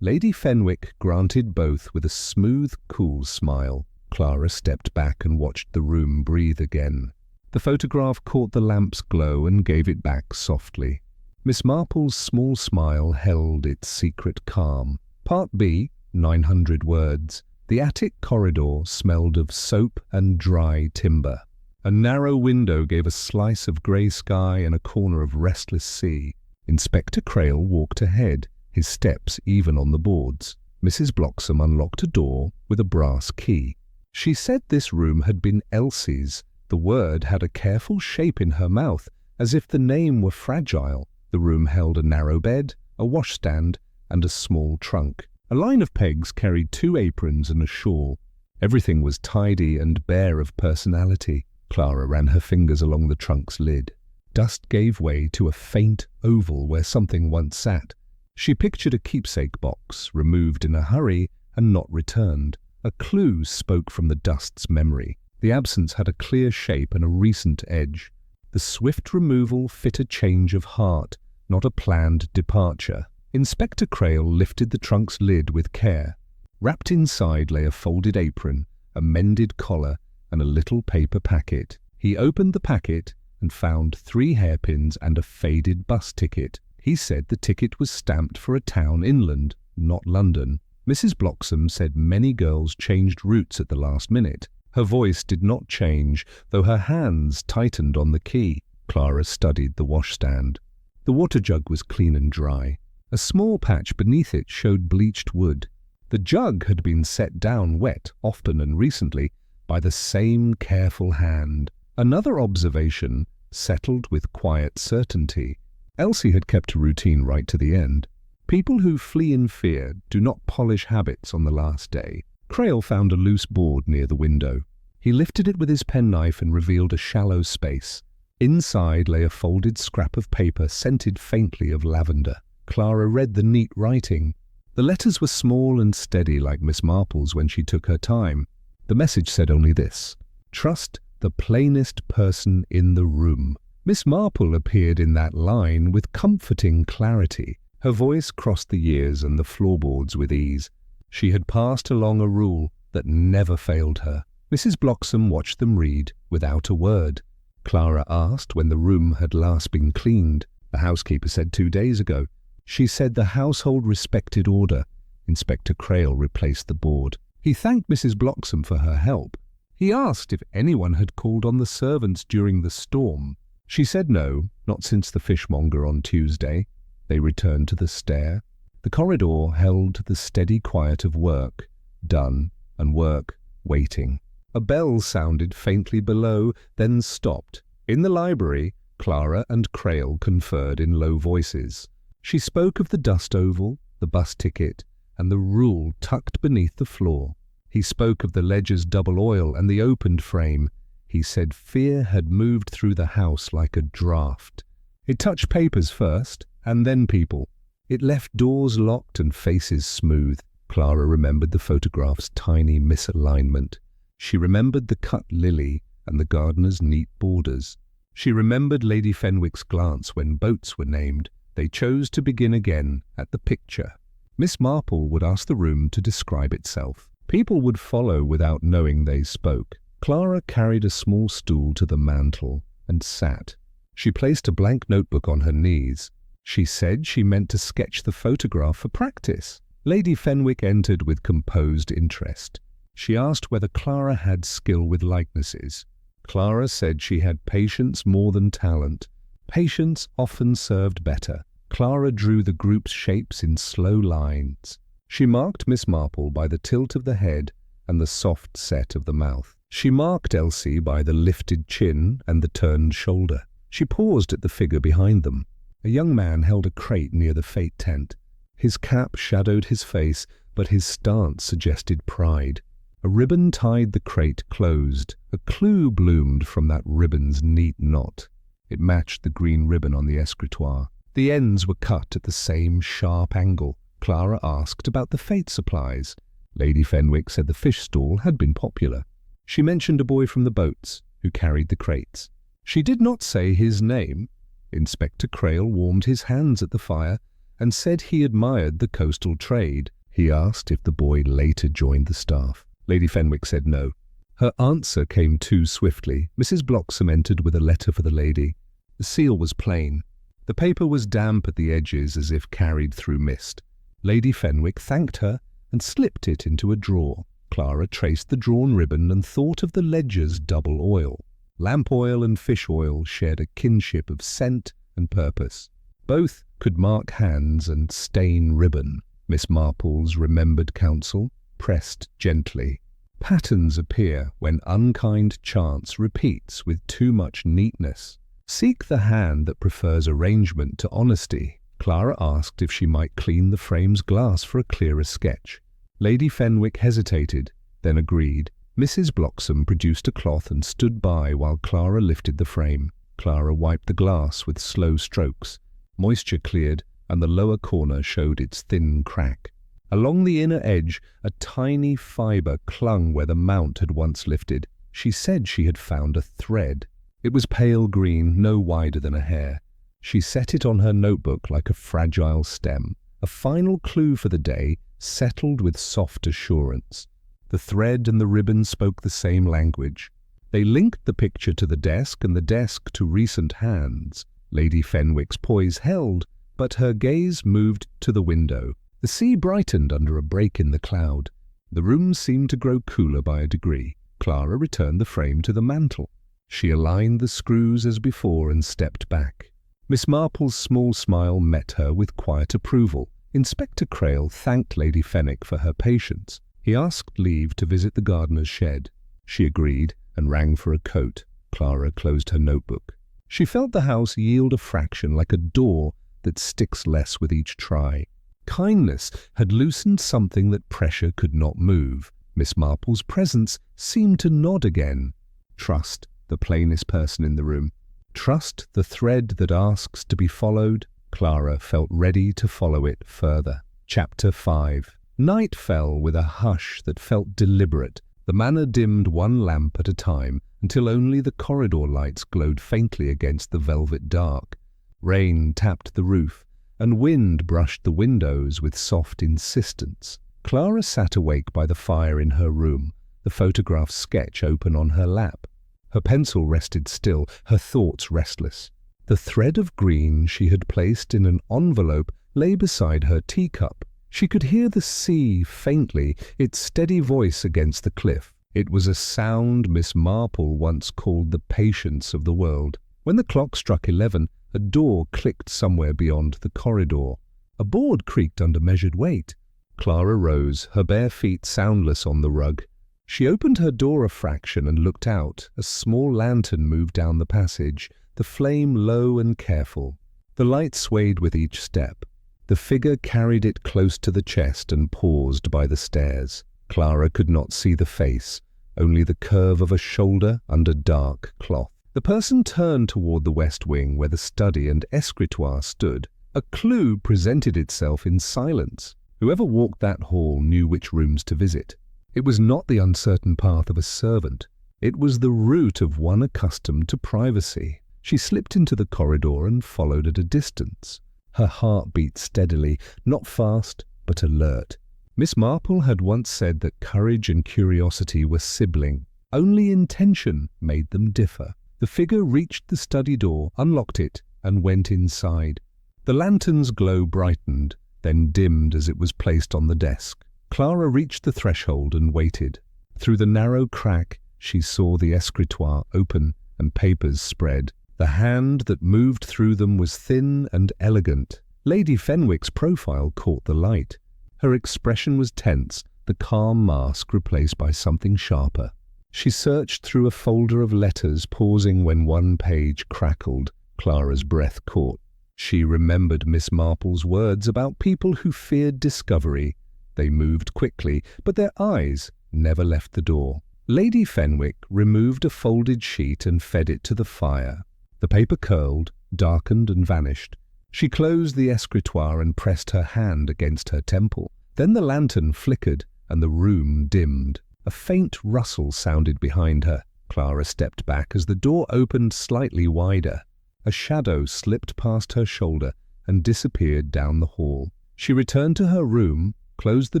Lady Fenwick granted both with a smooth, cool smile. Clara stepped back and watched the room breathe again. The photograph caught the lamp's glow and gave it back softly. Miss Marple's small smile held its secret calm. Part B, 900 words. The attic corridor smelled of soap and dry timber. A narrow window gave a slice of grey sky and a corner of restless sea. Inspector Crail walked ahead, his steps even on the boards. Mrs. Bloxam unlocked a door with a brass key. She said this room had been Elsie's. The word had a careful shape in her mouth, as if the name were fragile. The room held a narrow bed, a washstand, and a small trunk. A line of pegs carried 2 aprons and a shawl. Everything was tidy and bare of personality. Clara ran her fingers along the trunk's lid. Dust gave way to a faint oval where something once sat. She pictured a keepsake box, removed in a hurry and not returned. A clue spoke from the dust's memory. The absence had a clear shape and a recent edge. The swift removal fit a change of heart, not a planned departure. Inspector Crail lifted the trunk's lid with care. Wrapped inside lay a folded apron, a mended collar, and a little paper packet. He opened the packet and found 3 hairpins and a faded bus ticket. He said the ticket was stamped for a town inland, not London. Mrs. Bloxam said many girls changed routes at the last minute. Her voice did not change, though her hands tightened on the key. Clara studied the washstand. The water jug was clean and dry. A small patch beneath it showed bleached wood. The jug had been set down wet, often and recently, by the same careful hand. Another observation settled with quiet certainty. Elsie had kept a routine right to the end. People who flee in fear do not polish habits on the last day. Crail found a loose board near the window. He lifted it with his penknife and revealed a shallow space. Inside lay a folded scrap of paper scented faintly of lavender. Clara read the neat writing. The letters were small and steady like Miss Marple's when she took her time. The message said only this: "Trust the plainest person in the room." Miss Marple appeared in that line with comforting clarity. Her voice crossed the years and the floorboards with ease. She had passed along a rule that never failed her. Mrs. Bloxam watched them read without a word. Clara asked when the room had last been cleaned. The housekeeper said 2 days ago. She said the household respected order. Inspector Crail replaced the board. He thanked Mrs. Bloxam for her help. He asked if anyone had called on the servants during the storm. She said no, not since the fishmonger on Tuesday. They returned to the stair. The corridor held the steady quiet of work, done, and work, waiting. A bell sounded faintly below, then stopped. In the library, Clara and Crail conferred in low voices. She spoke of the dust oval, the bus ticket, and the rule tucked beneath the floor. He spoke of the ledger's double oil and the opened frame. He said fear had moved through the house like a draft. It touched papers first, and then people. It left doors locked and faces smooth. Clara remembered the photograph's tiny misalignment. She remembered the cut lily and the gardener's neat borders. She remembered Lady Fenwick's glance when boats were named. They chose to begin again at the picture. Miss Marple would ask the room to describe itself. People would follow without knowing they spoke. Clara carried a small stool to the mantel and sat. She placed a blank notebook on her knees. She said she meant to sketch the photograph for practice. Lady Fenwick entered with composed interest. She asked whether Clara had skill with likenesses. Clara said she had patience more than talent. Patience often served better. Clara drew the group's shapes in slow lines. She marked Miss Marple by the tilt of the head and the soft set of the mouth. She marked Elsie by the lifted chin and the turned shoulder. She paused at the figure behind them. A young man held a crate near the fete tent. His cap shadowed his face, but his stance suggested pride. A ribbon tied the crate closed. A clue bloomed from that ribbon's neat knot. It matched the green ribbon on the escritoire. The ends were cut at the same sharp angle. Clara asked about the fate supplies. Lady Fenwick said the fish stall had been popular. She mentioned a boy from the boats who carried the crates. She did not say his name. Inspector Crail warmed his hands at the fire and said he admired the coastal trade. He asked if the boy later joined the staff. Lady Fenwick said no. Her answer came too swiftly. Mrs. Bloxham entered with a letter for the lady. The seal was plain. The paper was damp at the edges as if carried through mist. Lady Fenwick thanked her and slipped it into a drawer. Clara traced the drawn ribbon and thought of the ledger's double oil. Lamp oil and fish oil shared a kinship of scent and purpose. Both could mark hands and stain ribbon. Miss Marple's remembered counsel, pressed gently. Patterns appear when unkind chance repeats with too much neatness. Seek the hand that prefers arrangement to honesty. Clara asked if she might clean the frame's glass for a clearer sketch. Lady Fenwick hesitated, then agreed. Mrs. Bloxham produced a cloth and stood by while Clara lifted the frame. Clara wiped the glass with slow strokes. Moisture cleared, and the lower corner showed its thin crack. Along the inner edge, a tiny fibre clung where the mount had once lifted. She said she had found a thread. It was pale green, no wider than a hair. She set it on her notebook like a fragile stem. A final clue for the day, settled with soft assurance. The thread and the ribbon spoke the same language. They linked the picture to the desk and the desk to recent hands. Lady Fenwick's poise held, but her gaze moved to the window. The sea brightened under a break in the cloud. The room seemed to grow cooler by a degree. Clara returned the frame to the mantel. She aligned the screws as before and stepped back. Miss Marple's small smile met her with quiet approval. Inspector Crail thanked Lady Fenwick for her patience. He asked leave to visit the gardener's shed. She agreed and rang for a coat. Clara closed her notebook. She felt the house yield a fraction like a door that sticks less with each try. Kindness had loosened something that pressure could not move. Miss Marple's presence seemed to nod again. Trust, the plainest person in the room. Trust the thread that asks to be followed. Clara felt ready to follow it further. Chapter 5. Night fell with a hush that felt deliberate. The manor dimmed one lamp at a time until only the corridor lights glowed faintly against the velvet dark. Rain tapped the roof, and wind brushed the windows with soft insistence. Clara sat awake by the fire in her room, the photograph sketch open on her lap. Her pencil rested still, her thoughts restless. The thread of green she had placed in an envelope lay beside her teacup. She could hear the sea faintly, its steady voice against the cliff. It was a sound Miss Marple once called the patience of the world. When the clock struck 11, a door clicked somewhere beyond the corridor. A board creaked under measured weight. Clara rose, her bare feet soundless on the rug. She opened her door a fraction and looked out. A small lantern moved down the passage, the flame low and careful. The light swayed with each step. The figure carried it close to the chest and paused by the stairs. Clara could not see the face, only the curve of a shoulder under dark cloth. The person turned toward the west wing where the study and escritoire stood. A clue presented itself in silence. Whoever walked that hall knew which rooms to visit. It was not the uncertain path of a servant. It was the route of one accustomed to privacy. She slipped into the corridor and followed at a distance. Her heart beat steadily, not fast, but alert. Miss Marple had once said that courage and curiosity were sibling. Only intention made them differ. The figure reached the study door, unlocked it, and went inside. The lantern's glow brightened, then dimmed as it was placed on the desk. Clara reached the threshold and waited. Through the narrow crack, she saw the escritoire open and papers spread. The hand that moved through them was thin and elegant. Lady Fenwick's profile caught the light. Her expression was tense, the calm mask replaced by something sharper. She searched through a folder of letters, pausing when one page crackled. Clara's breath caught. She remembered Miss Marple's words about people who feared discovery. They moved quickly, but their eyes never left the door. Lady Fenwick removed a folded sheet and fed it to the fire. The paper curled, darkened and vanished. She closed the escritoire and pressed her hand against her temple. Then the lantern flickered and the room dimmed. A faint rustle sounded behind her. Clara stepped back as the door opened slightly wider. A shadow slipped past her shoulder and disappeared down the hall. She returned to her room, closed the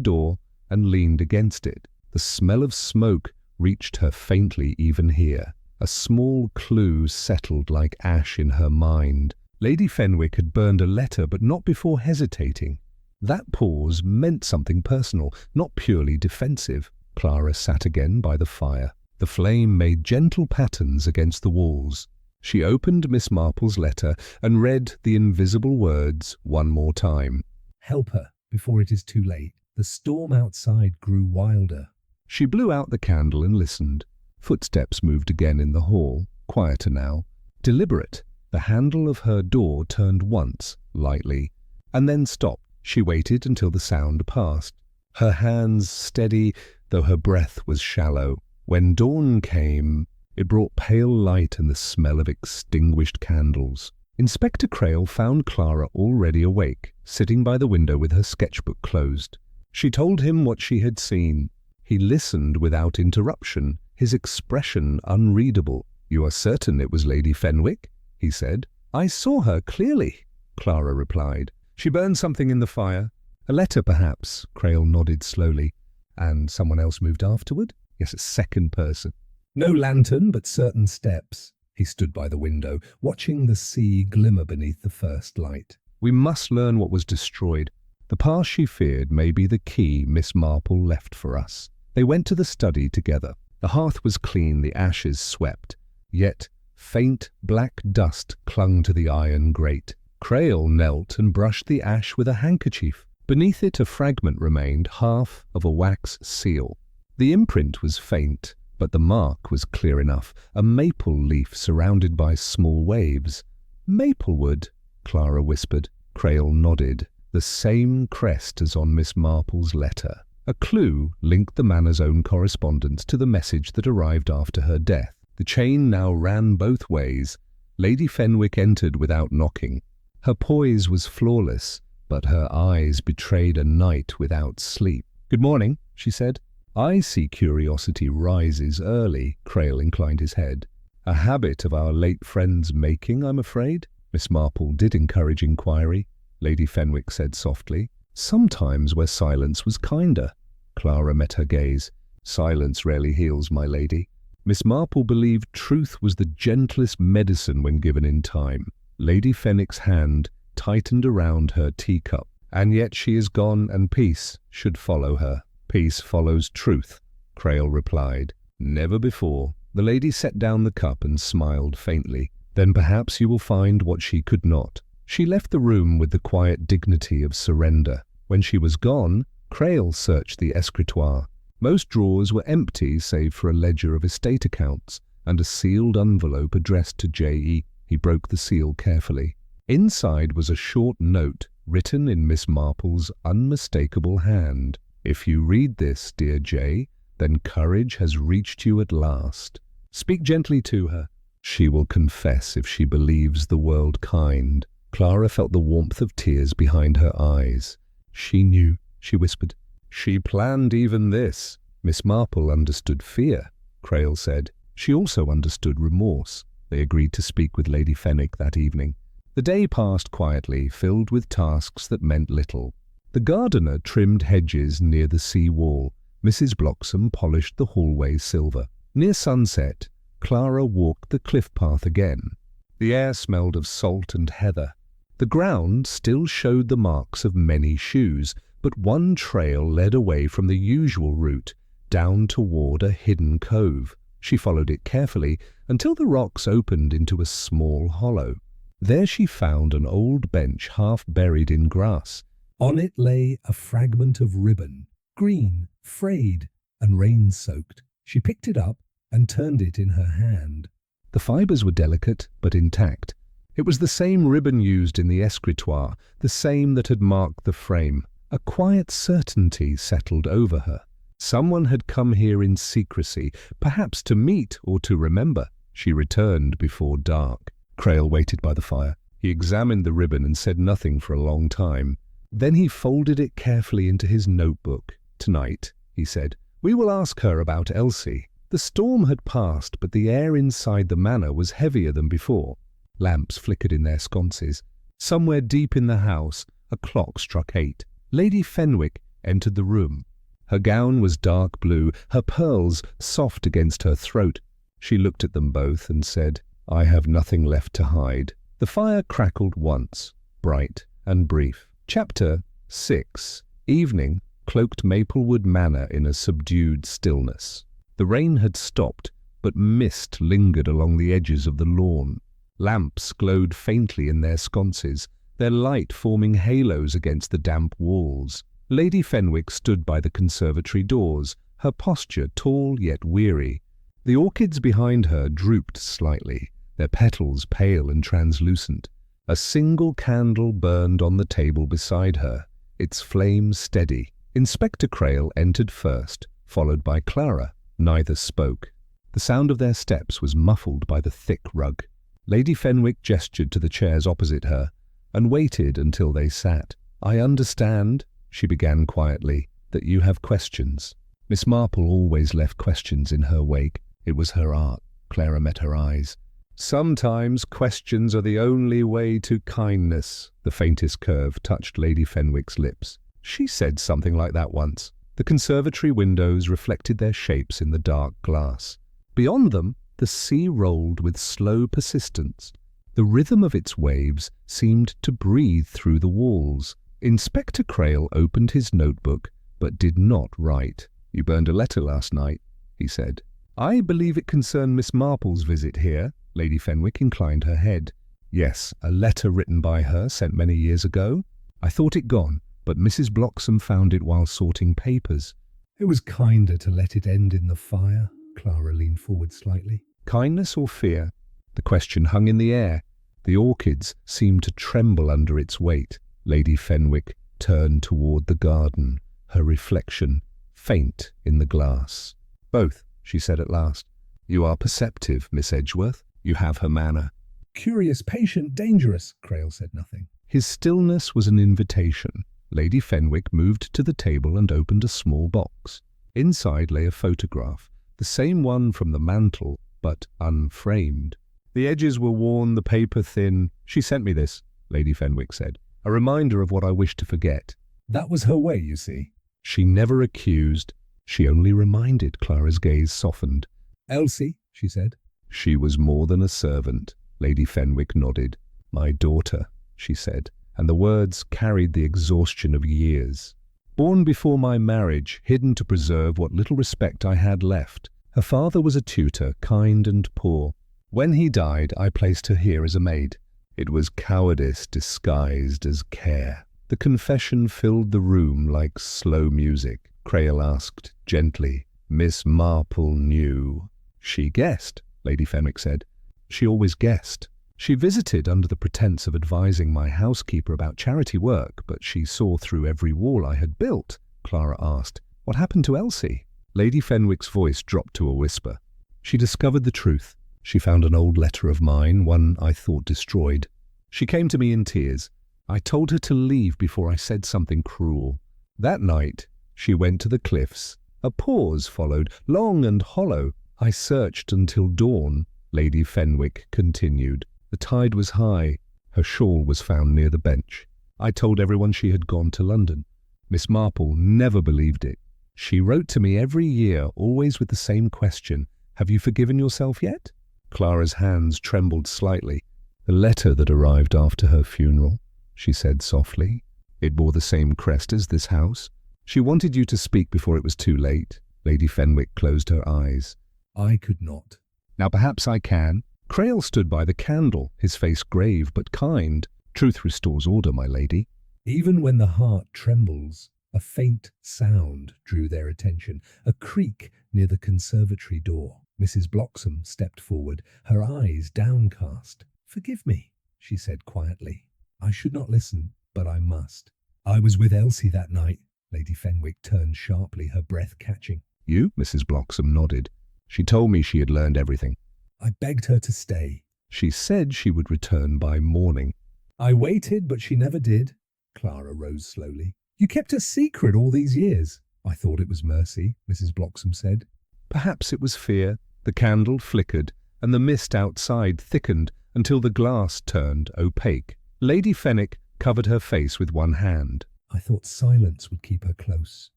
door, and leaned against it. The smell of smoke reached her faintly even here. A small clue settled like ash in her mind. Lady Fenwick had burned a letter, but not before hesitating. That pause meant something personal, not purely defensive. Clara sat again by the fire. The flame made gentle patterns against the walls. She opened Miss Marple's letter and read the invisible words one more time. Help her before it is too late. The storm outside grew wilder. She blew out the candle and listened. Footsteps moved again in the hall, quieter now. Deliberate, the handle of her door turned once, lightly, and then stopped. She waited until the sound passed. Her hands steady, though her breath was shallow. When dawn came, it brought pale light and the smell of extinguished candles. Inspector Crail found Clara already awake, sitting by the window with her sketchbook closed. She told him what she had seen. He listened without interruption, his expression unreadable. "You are certain it was Lady Fenwick?" he said. "I saw her clearly," Clara replied. "She burned something in the fire. A letter, perhaps," Crail nodded slowly. "And someone else moved afterward?" "Yes, a second person." No lantern, but certain steps. He stood by the window, watching the sea glimmer beneath the first light. "We must learn what was destroyed. The past she feared may be the key Miss Marple left for us." They went to the study together. The hearth was clean, the ashes swept. Yet faint black dust clung to the iron grate. Crail knelt and brushed the ash with a handkerchief. Beneath it a fragment remained, half of a wax seal. The imprint was faint, but the mark was clear enough, a maple leaf surrounded by small waves. "Maplewood," Clara whispered. Crail nodded. The same crest as on Miss Marple's letter. A clue linked the manor's own correspondence to the message that arrived after her death. The chain now ran both ways. Lady Fenwick entered without knocking. Her poise was flawless, but her eyes betrayed a night without sleep. "Good morning," she said. "I see curiosity rises early," Crail inclined his head. "A habit of our late friend's making, I'm afraid." Miss Marple did encourage inquiry, Lady Fenwick said softly. "Sometimes where silence was kinder." Clara met her gaze. "Silence rarely heals, my lady." Miss Marple believed truth was the gentlest medicine when given in time. Lady Fenwick's hand tightened around her teacup. "And yet she is gone, and peace should follow her." "Peace follows truth," Crail replied. "Never before." The lady set down the cup and smiled faintly. "Then perhaps you will find what she could not." She left the room with the quiet dignity of surrender. When she was gone, Crail searched the escritoire. Most drawers were empty save for a ledger of estate accounts and a sealed envelope addressed to J.E. He broke the seal carefully. Inside was a short note written in Miss Marple's unmistakable hand. "If you read this, dear J, then courage has reached you at last. Speak gently to her. She will confess if she believes the world kind." Clara felt the warmth of tears behind her eyes. "She knew," she whispered. "She planned even this." Miss Marple understood fear, Crail said. She also understood remorse. They agreed to speak with Lady Fenwick that evening. The day passed quietly, filled with tasks that meant little. The gardener trimmed hedges near the sea wall. Mrs. Bloxham polished the hallway silver. Near sunset, Clara walked the cliff path again. The air smelled of salt and heather. The ground still showed the marks of many shoes, but one trail led away from the usual route, down toward a hidden cove. She followed it carefully until the rocks opened into a small hollow. There she found an old bench half buried in grass. On it lay a fragment of ribbon, green, frayed, and rain-soaked. She picked it up and turned it in her hand. The fibres were delicate but intact. It was the same ribbon used in the escritoire, the same that had marked the frame. A quiet certainty settled over her. Someone had come here in secrecy, perhaps to meet or to remember. She returned before dark. Crail waited by the fire. He examined the ribbon and said nothing for a long time. Then he folded it carefully into his notebook. "Tonight," he said, "we will ask her about Elsie." The storm had passed, but the air inside the manor was heavier than before. Lamps flickered in their sconces. Somewhere deep in the house, a clock struck 8. Lady Fenwick entered the room. Her gown was dark blue, her pearls soft against her throat. She looked at them both and said, "I have nothing left to hide." The fire crackled once, bright and brief. Chapter 6. Evening cloaked Maplewood Manor in a subdued stillness. The rain had stopped, but mist lingered along the edges of the lawn. Lamps glowed faintly in their sconces, their light forming halos against the damp walls. Lady Fenwick stood by the conservatory doors, her posture tall yet weary. The orchids behind her drooped slightly, their petals pale and translucent. A single candle burned on the table beside her, its flame steady. Inspector Crail entered first, followed by Clara. Neither spoke. The sound of their steps was muffled by the thick rug. Lady Fenwick gestured to the chairs opposite her and waited until they sat. "I understand," she began quietly, "that you have questions." Miss Marple always left questions in her wake. It was her art. Clara met her eyes. "Sometimes questions are the only way to kindness." The faintest curve touched Lady Fenwick's lips. She said something like that once. The conservatory windows reflected their shapes in the dark glass. Beyond them, the sea rolled with slow persistence. The rhythm of its waves seemed to breathe through the walls. Inspector Crail opened his notebook, but did not write. "You burned a letter last night," he said. "I believe it concerned Miss Marple's visit here." Lady Fenwick inclined her head. "Yes, a letter written by her, sent many years ago. I thought it gone, but Mrs. Bloxham found it while sorting papers." "It was kinder to let it end in the fire." Clara leaned forward slightly. Kindness or fear? The question hung in the air. The orchids seemed to tremble under its weight. Lady Fenwick turned toward the garden, her reflection faint in the glass. "Both," she said at last. "You are perceptive, Miss Edgeworth. You have her manner." "Curious, patient, dangerous." Crail said nothing. His stillness was an invitation. Lady Fenwick moved to the table and opened a small box. Inside lay a photograph, the same one from the mantel, but unframed. "The edges were worn, the paper thin. She sent me this," Lady Fenwick said. "A reminder of what I wish to forget." That was her way, you see. She never accused. She only reminded. Clara's gaze softened. "Elsie," she said. "She was more than a servant." Lady Fenwick nodded. "My daughter," she said, and the words carried the exhaustion of years. "Born before my marriage, hidden to preserve what little respect I had left. Her father was a tutor, kind and poor. When he died, I placed her here as a maid. It was cowardice disguised as care." The confession filled the room like slow music. Crail asked gently, "Miss Marple knew?" "She guessed," Lady Fenwick said. "She always guessed. She visited under the pretense of advising my housekeeper about charity work, but she saw through every wall I had built." Clara asked, "What happened to Elsie?" Lady Fenwick's voice dropped to a whisper. "She discovered the truth. She found an old letter of mine, one I thought destroyed. She came to me in tears. I told her to leave before I said something cruel. That night, she went to the cliffs. A pause followed, long and hollow. I searched until dawn." Lady Fenwick continued. "The tide was high. Her shawl was found near the bench. I told everyone she had gone to London. Miss Marple never believed it. She wrote to me every year, always with the same question, 'Have you forgiven yourself yet?' Clara's hands trembled slightly. "The letter that arrived after her funeral," she said softly. "It bore the same crest as this house. She wanted you to speak before it was too late." Lady Fenwick closed her eyes. "I could not." "Now perhaps I can." Crail stood by the candle, his face grave but kind. "Truth restores order, my lady." Even when the heart trembles, a faint sound drew their attention, a creak near the conservatory door. Mrs. Bloxham stepped forward, her eyes downcast. "Forgive me," she said quietly. "I should not listen, but I must. I was with Elsie that night. Lady Fenwick turned sharply, her breath catching. You? Mrs. Bloxam nodded. She told me she had learned everything. I begged her to stay. She said she would return by morning. I waited, but she never did. Clara rose slowly. You kept a secret all these years. I thought it was mercy, Mrs. Bloxam said. Perhaps it was fear. The candle flickered, and the mist outside thickened until the glass turned opaque. Lady Fenwick covered her face with one hand. I thought silence would keep her close.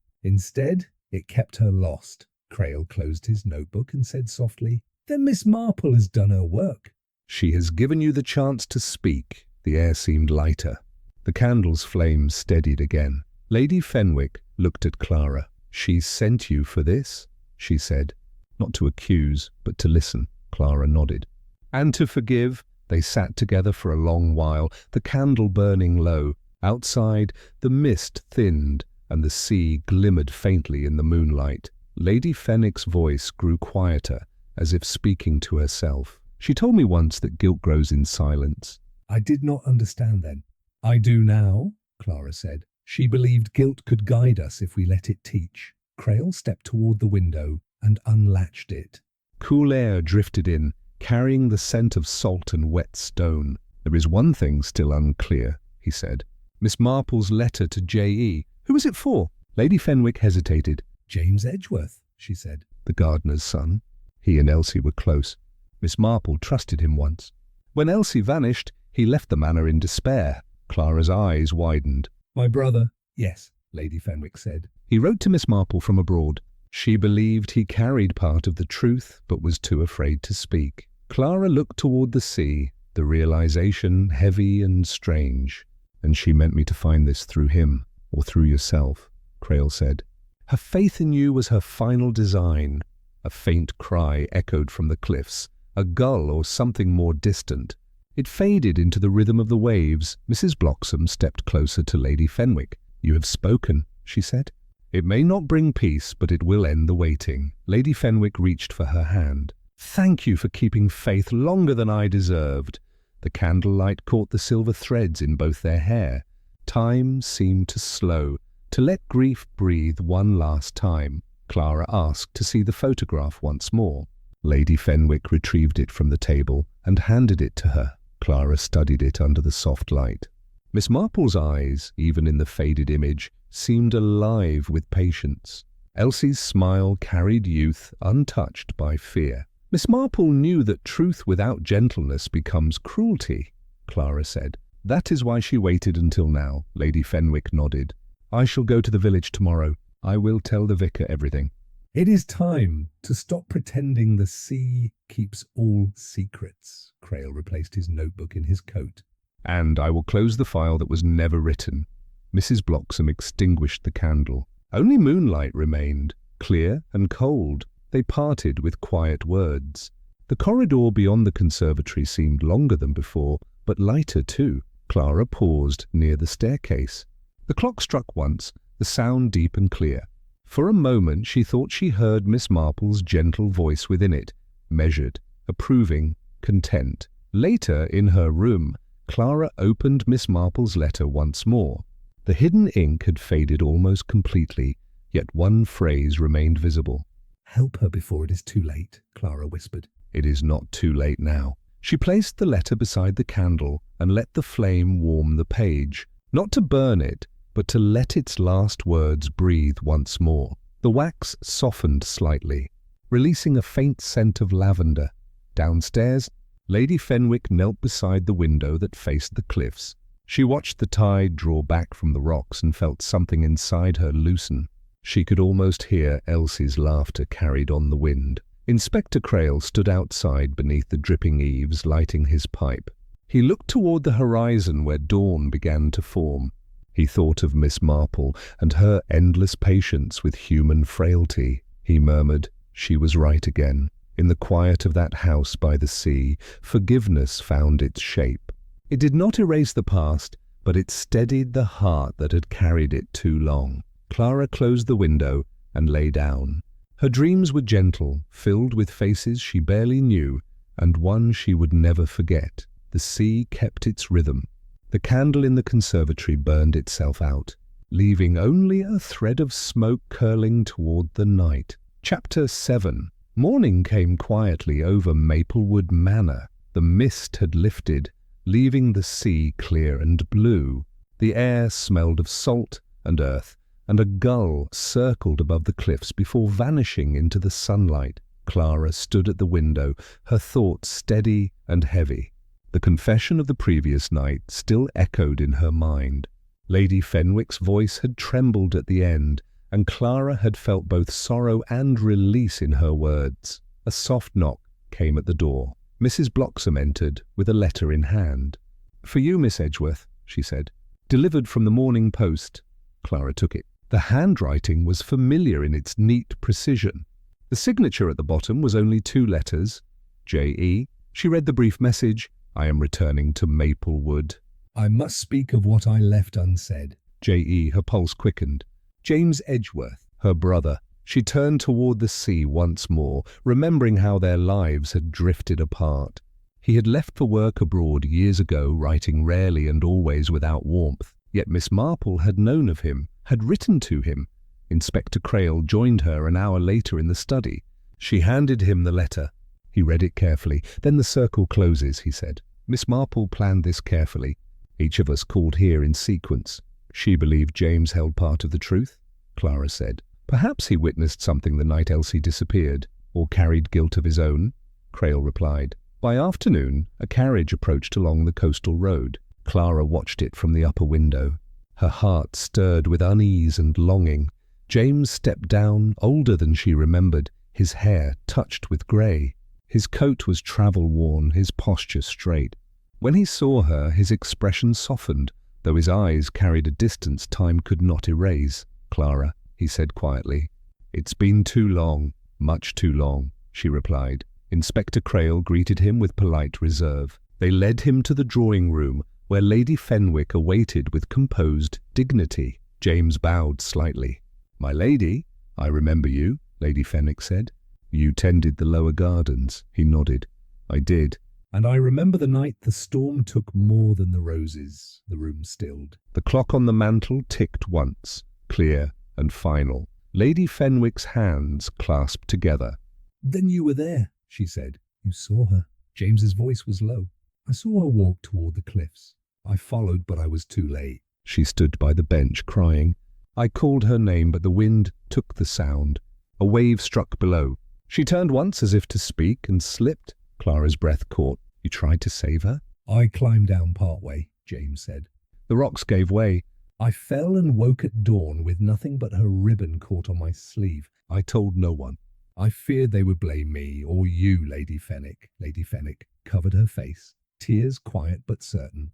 Instead, it kept her lost. Crail closed his notebook and said softly, Then Miss Marple has done her work. She has given you the chance to speak. The air seemed lighter. The candle's flame steadied again. Lady Fenwick looked at Clara. She sent you for this, she said. Not to accuse, but to listen. Clara nodded. And to forgive. They sat together for a long while, the candle burning low. Outside, the mist thinned, and the sea glimmered faintly in the moonlight. Lady Fenwick's voice grew quieter, as if speaking to herself. She told me once that guilt grows in silence. I did not understand then. I do now, Clara said. She believed guilt could guide us if we let it teach. Crail stepped toward the window and unlatched it. Cool air drifted in, carrying the scent of salt and wet stone. There is one thing still unclear, he said. Miss Marple's letter to J.E. Who was it for? Lady Fenwick hesitated. James Edgeworth, she said. The gardener's son. He and Elsie were close. Miss Marple trusted him once. When Elsie vanished, he left the manor in despair. Clara's eyes widened. My brother? Yes, Lady Fenwick said. He wrote to Miss Marple from abroad. She believed he carried part of the truth, but was too afraid to speak. Clara looked toward the sea, the realization heavy and strange. And she meant me to find this through him, or through yourself, Crail said. Her faith in you was her final design. A faint cry echoed from the cliffs, a gull or something more distant. It faded into the rhythm of the waves. Mrs. Bloxam stepped closer to Lady Fenwick. You have spoken, she said. It may not bring peace, but it will end the waiting. Lady Fenwick reached for her hand. Thank you for keeping faith longer than I deserved. The candlelight caught the silver threads in both their hair. Time seemed to slow, to let grief breathe one last time. Clara asked to see the photograph once more. Lady Fenwick retrieved it from the table and handed it to her. Clara studied it under the soft light. Miss Marple's eyes, even in the faded image, seemed alive with patience. Elsie's smile carried youth untouched by fear. Miss Marple knew that truth without gentleness becomes cruelty, Clara said. That is why she waited until now, Lady Fenwick nodded. I shall go to the village tomorrow. I will tell the vicar everything. It is time to stop pretending the sea keeps all secrets. Crail replaced his notebook in his coat. And I will close the file that was never written. Mrs. Bloxam extinguished the candle. Only moonlight remained, clear and cold. They parted with quiet words. The corridor beyond the conservatory seemed longer than before, but lighter too. Clara paused near the staircase. The clock struck once, the sound deep and clear. For a moment she thought she heard Miss Marple's gentle voice within it, measured, approving, content. Later, in her room, Clara opened Miss Marple's letter once more. The hidden ink had faded almost completely, yet one phrase remained visible. Help her before it is too late, Clara whispered. It is not too late now. She placed the letter beside the candle and let the flame warm the page, not to burn it, but to let its last words breathe once more. The wax softened slightly, releasing a faint scent of lavender. Downstairs, Lady Fenwick knelt beside the window that faced the cliffs. She watched the tide draw back from the rocks and felt something inside her loosen. She could almost hear Elsie's laughter carried on the wind. Inspector Crail stood outside beneath the dripping eaves, lighting his pipe. He looked toward the horizon where dawn began to form. He thought of Miss Marple and her endless patience with human frailty. He murmured, she was right again. In the quiet of that house by the sea, forgiveness found its shape. It did not erase the past, but it steadied the heart that had carried it too long. Clara closed the window and lay down. Her dreams were gentle, filled with faces she barely knew, and one she would never forget. The sea kept its rhythm. The candle in the conservatory burned itself out. leaving only a thread of smoke curling toward the night. Chapter 7. Morning came quietly over Maplewood Manor. The mist had lifted, leaving the sea clear and blue. The air smelled of salt and earth, and a gull circled above the cliffs before vanishing into the sunlight. Clara stood at the window, her thoughts steady and heavy. The confession of the previous night still echoed in her mind. Lady Fenwick's voice had trembled at the end, and Clara had felt both sorrow and release in her words. A soft knock came at the door. Mrs. Bloxam entered with a letter in hand. "For you, Miss Edgeworth," she said. "Delivered from the Morning Post." Clara took it. The handwriting was familiar in its neat precision. The signature at the bottom was only 2 letters, J.E. She read the brief message, "I am returning to Maplewood." I must speak of what I left unsaid. J.E. Her pulse quickened. James Edgeworth, her brother. She turned toward the sea once more, remembering how their lives had drifted apart. He had left for work abroad years ago, writing rarely and always without warmth. Yet Miss Marple had known of him, had written to him. Inspector Crail joined her an hour later in the study. She handed him the letter. He read it carefully. "Then the circle closes," he said. Miss Marple planned this carefully. Each of us called here in sequence. She believed James held part of the truth, Clara said. Perhaps he witnessed something the night Elsie disappeared, or carried guilt of his own, Crail replied. By afternoon, a carriage approached along the coastal road. Clara watched it from the upper window. Her heart stirred with unease and longing. James stepped down, older than she remembered, his hair touched with grey. His coat was travel-worn, his posture straight. When he saw her, his expression softened, though his eyes carried a distance time could not erase. "Clara," he said quietly. "It's been too long, much too long," she replied. Inspector Crail greeted him with polite reserve. They led him to the drawing-room, where Lady Fenwick awaited with composed dignity. James bowed slightly. "My lady, I remember you," Lady Fenwick said. "You tended the lower gardens," he nodded. "I did." "And I remember the night the storm took more than the roses," the room stilled. The clock on the mantel ticked once, clear and final. Lady Fenwick's hands clasped together. "Then you were there," she said. "You saw her." James's voice was low. "I saw her walk toward the cliffs. I followed, but I was too late." She stood by the bench, crying. I called her name, but the wind took the sound. A wave struck below. She turned once as if to speak and slipped. Clara's breath caught. "You tried to save her?" "I climbed down part way," James said. "The rocks gave way." "I fell and woke at dawn with nothing but her ribbon caught on my sleeve." "I told no one." "I feared they would blame me, or you, Lady Fenwick." Lady Fenwick covered her face, tears quiet but certain.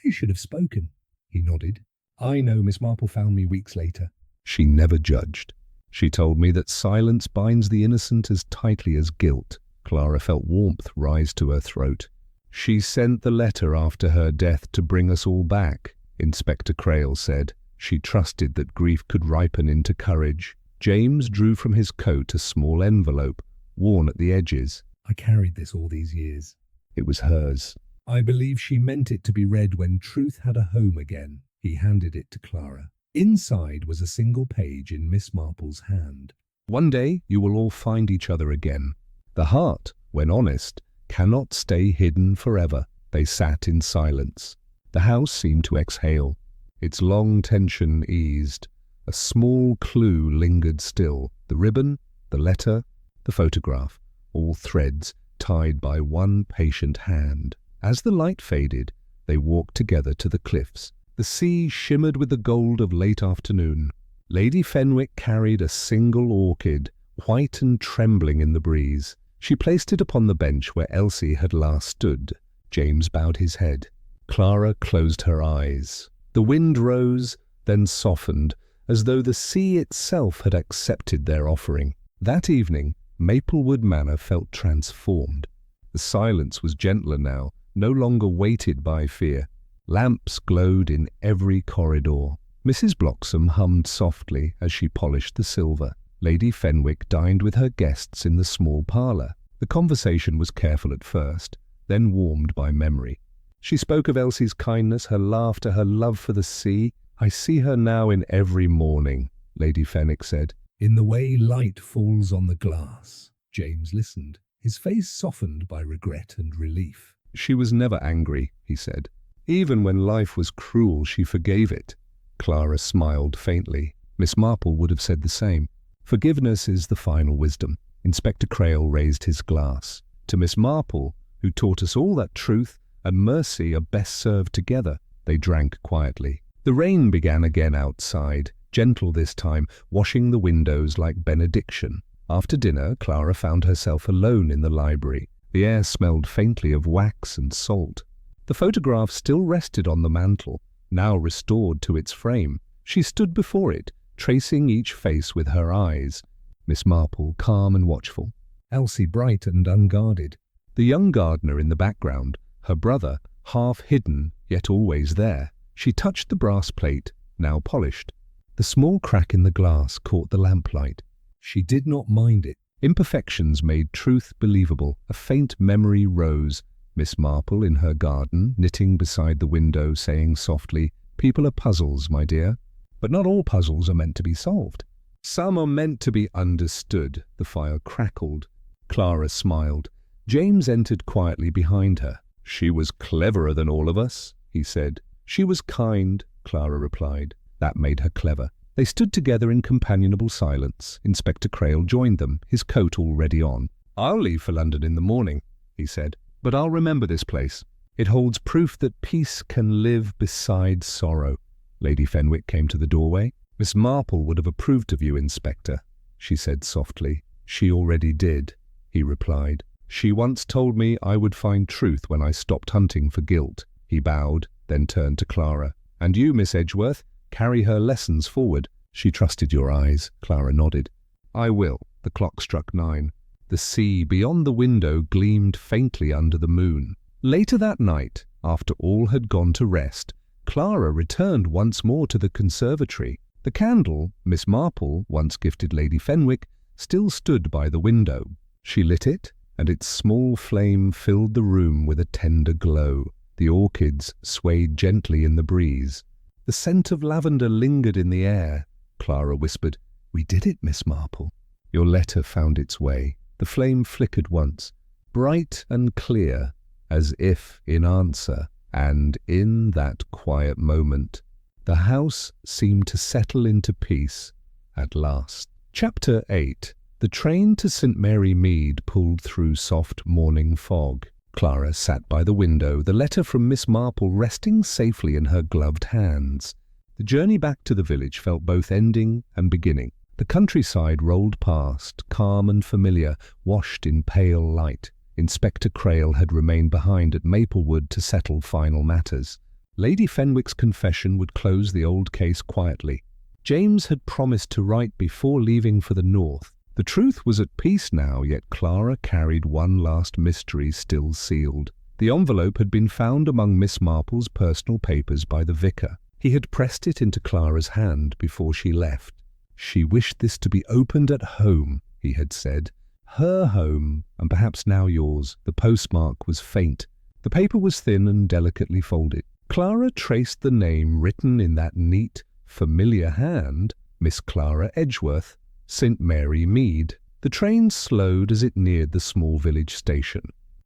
"You should have spoken." He nodded. "I know Miss Marple found me weeks later." She never judged. She told me that silence binds the innocent as tightly as guilt. Clara felt warmth rise to her throat. "She sent the letter after her death to bring us all back," Inspector Crail said. "She trusted that grief could ripen into courage." James drew from his coat a small envelope, worn at the edges. "I carried this all these years." It was hers. "I believe she meant it to be read when truth had a home again." He handed it to Clara. Inside was a single page in Miss Marple's hand. "One day you will all find each other again. The heart, when honest, cannot stay hidden forever." They sat in silence. The house seemed to exhale. Its long tension eased. A small clue lingered still. The ribbon, the letter, the photograph, all threads tied by one patient hand. As the light faded, they walked together to the cliffs. The sea shimmered with the gold of late afternoon. Lady Fenwick carried a single orchid, white and trembling in the breeze. She placed it upon the bench where Elsie had last stood. James bowed his head. Clara closed her eyes. The wind rose, then softened, as though the sea itself had accepted their offering. That evening, Maplewood Manor felt transformed. The silence was gentler now, no longer weighted by fear. Lamps glowed in every corridor. Mrs. Bloxam hummed softly as she polished the silver. Lady Fenwick dined with her guests in the small parlour. The conversation was careful at first, then warmed by memory. She spoke of Elsie's kindness, her laughter, her love for the sea. I see her now in every morning, Lady Fenwick said. In the way light falls on the glass. James listened, his face softened by regret and relief. She was never angry, he said. Even when life was cruel, she forgave it. Clara smiled faintly. Miss Marple would have said the same. Forgiveness is the final wisdom. Inspector Crail raised his glass. To Miss Marple, who taught us all that truth and mercy are best served together. They drank quietly. The rain began again outside, gentle this time, washing the windows like benediction. After dinner, Clara found herself alone in the library. The air smelled faintly of wax and salt. The photograph still rested on the mantel, now restored to its frame. She stood before it, tracing each face with her eyes. Miss Marple calm and watchful, Elsie bright and unguarded. The young gardener in the background, her brother, half hidden yet always there. She touched the brass plate, now polished. The small crack in the glass caught the lamplight. She did not mind it. Imperfections made truth believable. A faint memory rose. Miss Marple in her garden, knitting beside the window, saying softly, "People are puzzles, my dear. But not all puzzles are meant to be solved. Some are meant to be understood." The fire crackled. Clara smiled. James entered quietly behind her. "She was cleverer than all of us," he said. "She was kind," Clara replied. That made her clever. They stood together in companionable silence. Inspector Crail joined them, his coat already on. "I'll leave for London in the morning," he said, "but I'll remember this place. It holds proof that peace can live beside sorrow." Lady Fenwick came to the doorway. "Miss Marple would have approved of you, Inspector," she said softly. "She already did," he replied. "She once told me I would find truth when I stopped hunting for guilt." He bowed, then turned to Clara. "And you, Miss Edgeworth, carry her lessons forward." "She trusted your eyes," Clara nodded. "I will." The clock struck 9. The sea beyond the window gleamed faintly under the moon. Later that night, after all had gone to rest, Clara returned once more to the conservatory. The candle Miss Marple once gifted Lady Fenwick still stood by the window. She lit it, and its small flame filled the room with a tender glow. The orchids swayed gently in the breeze. The scent of lavender lingered in the air. Clara whispered, "We did it, Miss Marple." Your letter found its way. The flame flickered once, bright and clear, as if in answer, and in that quiet moment, the house seemed to settle into peace at last. Chapter 8. The train to St. Mary Mead pulled through soft morning fog. Clara sat by the window, the letter from Miss Marple resting safely in her gloved hands. The journey back to the village felt both ending and beginning. The countryside rolled past, calm and familiar, washed in pale light. Inspector Crail had remained behind at Maplewood to settle final matters. Lady Fenwick's confession would close the old case quietly. James had promised to write before leaving for the north. The truth was at peace now, yet Clara carried one last mystery still sealed. The envelope had been found among Miss Marple's personal papers by the vicar. He had pressed it into Clara's hand before she left. "She wished this to be opened at home," he had said. "Her home, and perhaps now yours." The postmark was faint. The paper was thin and delicately folded. Clara traced the name written in that neat, familiar hand, Miss Clara Edgeworth, St. Mary Mead. The train slowed as it neared the small village station.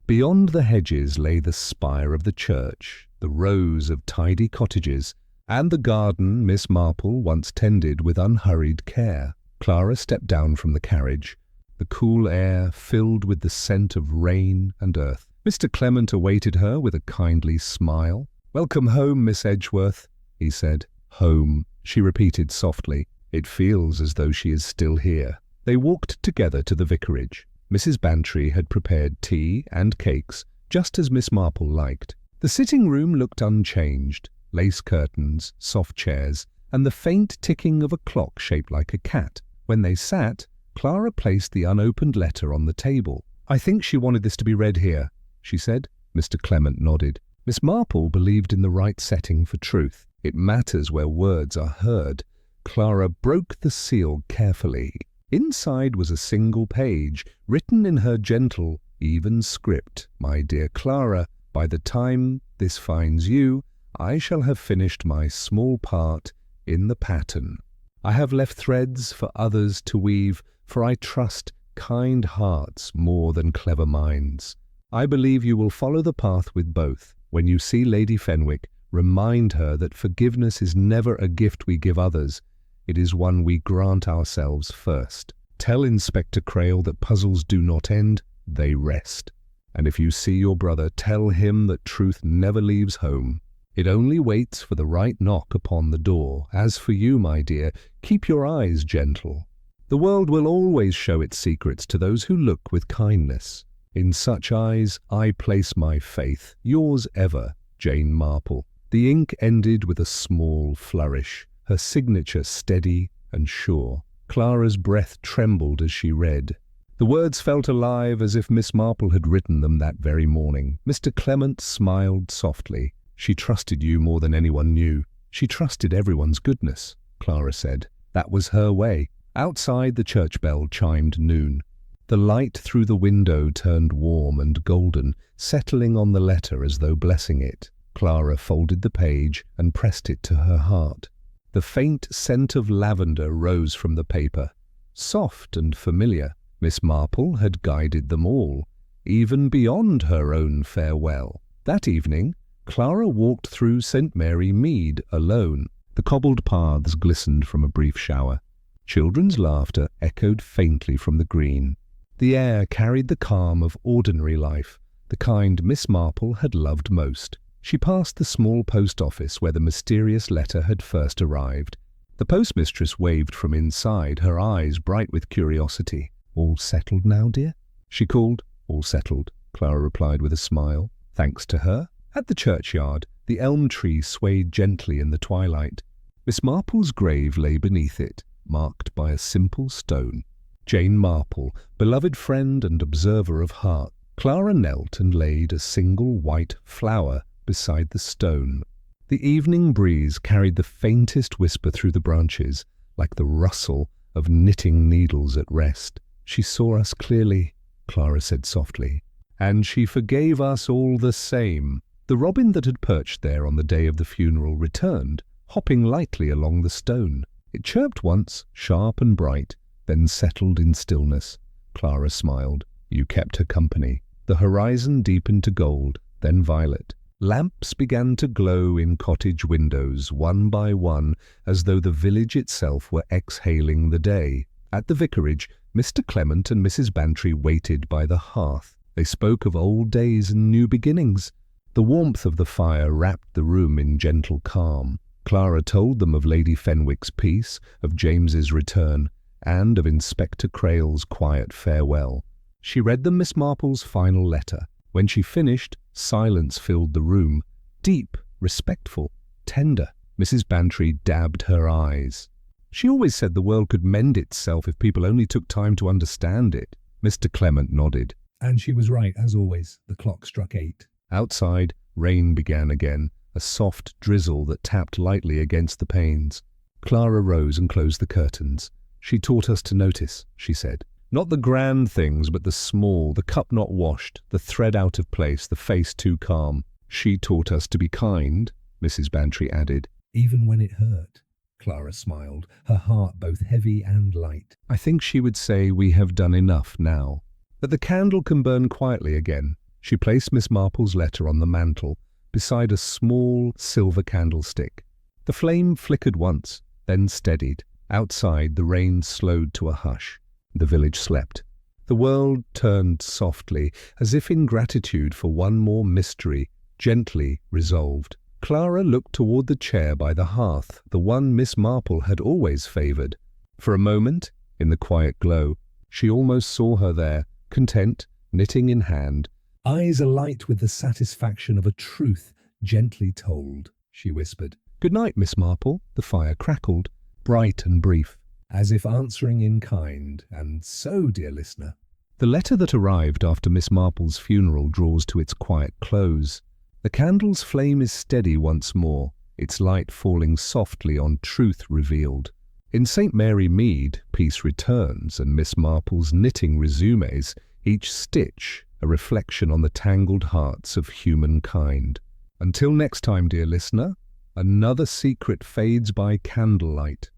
Beyond the hedges lay the spire of the church, the rows of tidy cottages, and the garden Miss Marple once tended with unhurried care. Clara stepped down from the carriage, the cool air filled with the scent of rain and earth. Mr. Clement awaited her with a kindly smile. "Welcome home, Miss Edgeworth," he said. "Home," she repeated softly. "It feels as though she is still here." They walked together to the vicarage. Mrs. Bantry had prepared tea and cakes, just as Miss Marple liked. The sitting room looked unchanged. Lace curtains, soft chairs, and the faint ticking of a clock shaped like a cat. When they sat, Clara placed the unopened letter on the table. "I think she wanted this to be read here," she said. Mr. Clement nodded. Miss Marple believed in the right setting for truth. It matters where words are heard. Clara broke the seal carefully. Inside was a single page, written in her gentle, even script. "My dear Clara, by the time this finds you, I shall have finished my small part in the pattern. I have left threads for others to weave, for I trust kind hearts more than clever minds. I believe you will follow the path with both. When you see Lady Fenwick, remind her that forgiveness is never a gift we give others. It is one we grant ourselves first. Tell Inspector Crail that puzzles do not end, they rest. And if you see your brother, tell him that truth never leaves home. It only waits for the right knock upon the door. As for you, my dear, keep your eyes gentle. The world will always show its secrets to those who look with kindness. In such eyes I place my faith. Yours ever, Jane Marple. The ink ended with a small flourish, her signature steady and sure. Clara's breath trembled as she read. The words felt alive as if Miss Marple had written them that very morning. Mr. Clement smiled softly. She trusted you more than anyone knew. She trusted everyone's goodness, Clara said. That was her way. Outside, the church bell chimed noon. The light through the window turned warm and golden, settling on the letter as though blessing it. Clara folded the page and pressed it to her heart. The faint scent of lavender rose from the paper. Soft and familiar, Miss Marple had guided them all, even beyond her own farewell. That evening, Clara walked through St. Mary Mead alone. The cobbled paths glistened from a brief shower. Children's laughter echoed faintly from the green. The air carried the calm of ordinary life, the kind Miss Marple had loved most. She passed the small post office where the mysterious letter had first arrived. The postmistress waved from inside, her eyes bright with curiosity. "All settled now, dear?" she called. "All settled," Clara replied with a smile. Thanks to her. At the churchyard, the elm tree swayed gently in the twilight. Miss Marple's grave lay beneath it, marked by a simple stone. Jane Marple, beloved friend and observer of heart. Clara knelt and laid a single white flower beside the stone. The evening breeze carried the faintest whisper through the branches, like the rustle of knitting needles at rest. "She saw us clearly," Clara said softly, "and she forgave us all the same." The robin that had perched there on the day of the funeral returned, hopping lightly along the stone. It chirped once, sharp and bright, then settled in stillness. Clara smiled. You kept her company. The horizon deepened to gold, then violet. Lamps began to glow in cottage windows, one by one, as though the village itself were exhaling the day. At the vicarage, Mr. Clement and Mrs. Bantry waited by the hearth. They spoke of old days and new beginnings. The warmth of the fire wrapped the room in gentle calm. Clara told them of Lady Fenwick's peace, of James's return, and of Inspector Crail's quiet farewell. She read them Miss Marple's final letter. When she finished, silence filled the room, deep, respectful, tender. Mrs. Bantry dabbed her eyes. She always said the world could mend itself if people only took time to understand it. Mr. Clement nodded. And she was right, as always. The clock struck 8. Outside, rain began again, a soft drizzle that tapped lightly against the panes. Clara rose and closed the curtains. She taught us to notice, she said. Not the grand things, but the small, the cup not washed, the thread out of place, the face too calm. She taught us to be kind, Mrs. Bantry added. Even when it hurt, Clara smiled, her heart both heavy and light. I think she would say we have done enough now. That the candle can burn quietly again. She placed Miss Marple's letter on the mantel, beside a small silver candlestick. The flame flickered once, then steadied. Outside, the rain slowed to a hush. The village slept. The world turned softly, as if in gratitude for one more mystery, gently resolved. Clara looked toward the chair by the hearth, the one Miss Marple had always favoured. For a moment, in the quiet glow, she almost saw her there, content, knitting in hand. Eyes alight with the satisfaction of a truth gently told, she whispered. Good night, Miss Marple. The fire crackled, bright and brief, as if answering in kind. And so, dear listener, the letter that arrived after Miss Marple's funeral draws to its quiet close. The candle's flame is steady once more, its light falling softly on truth revealed. In St. Mary Mead, peace returns, and Miss Marple's knitting resumes, each stitch a reflection on the tangled hearts of humankind. Until next time, dear listener, Another secret fades by candlelight.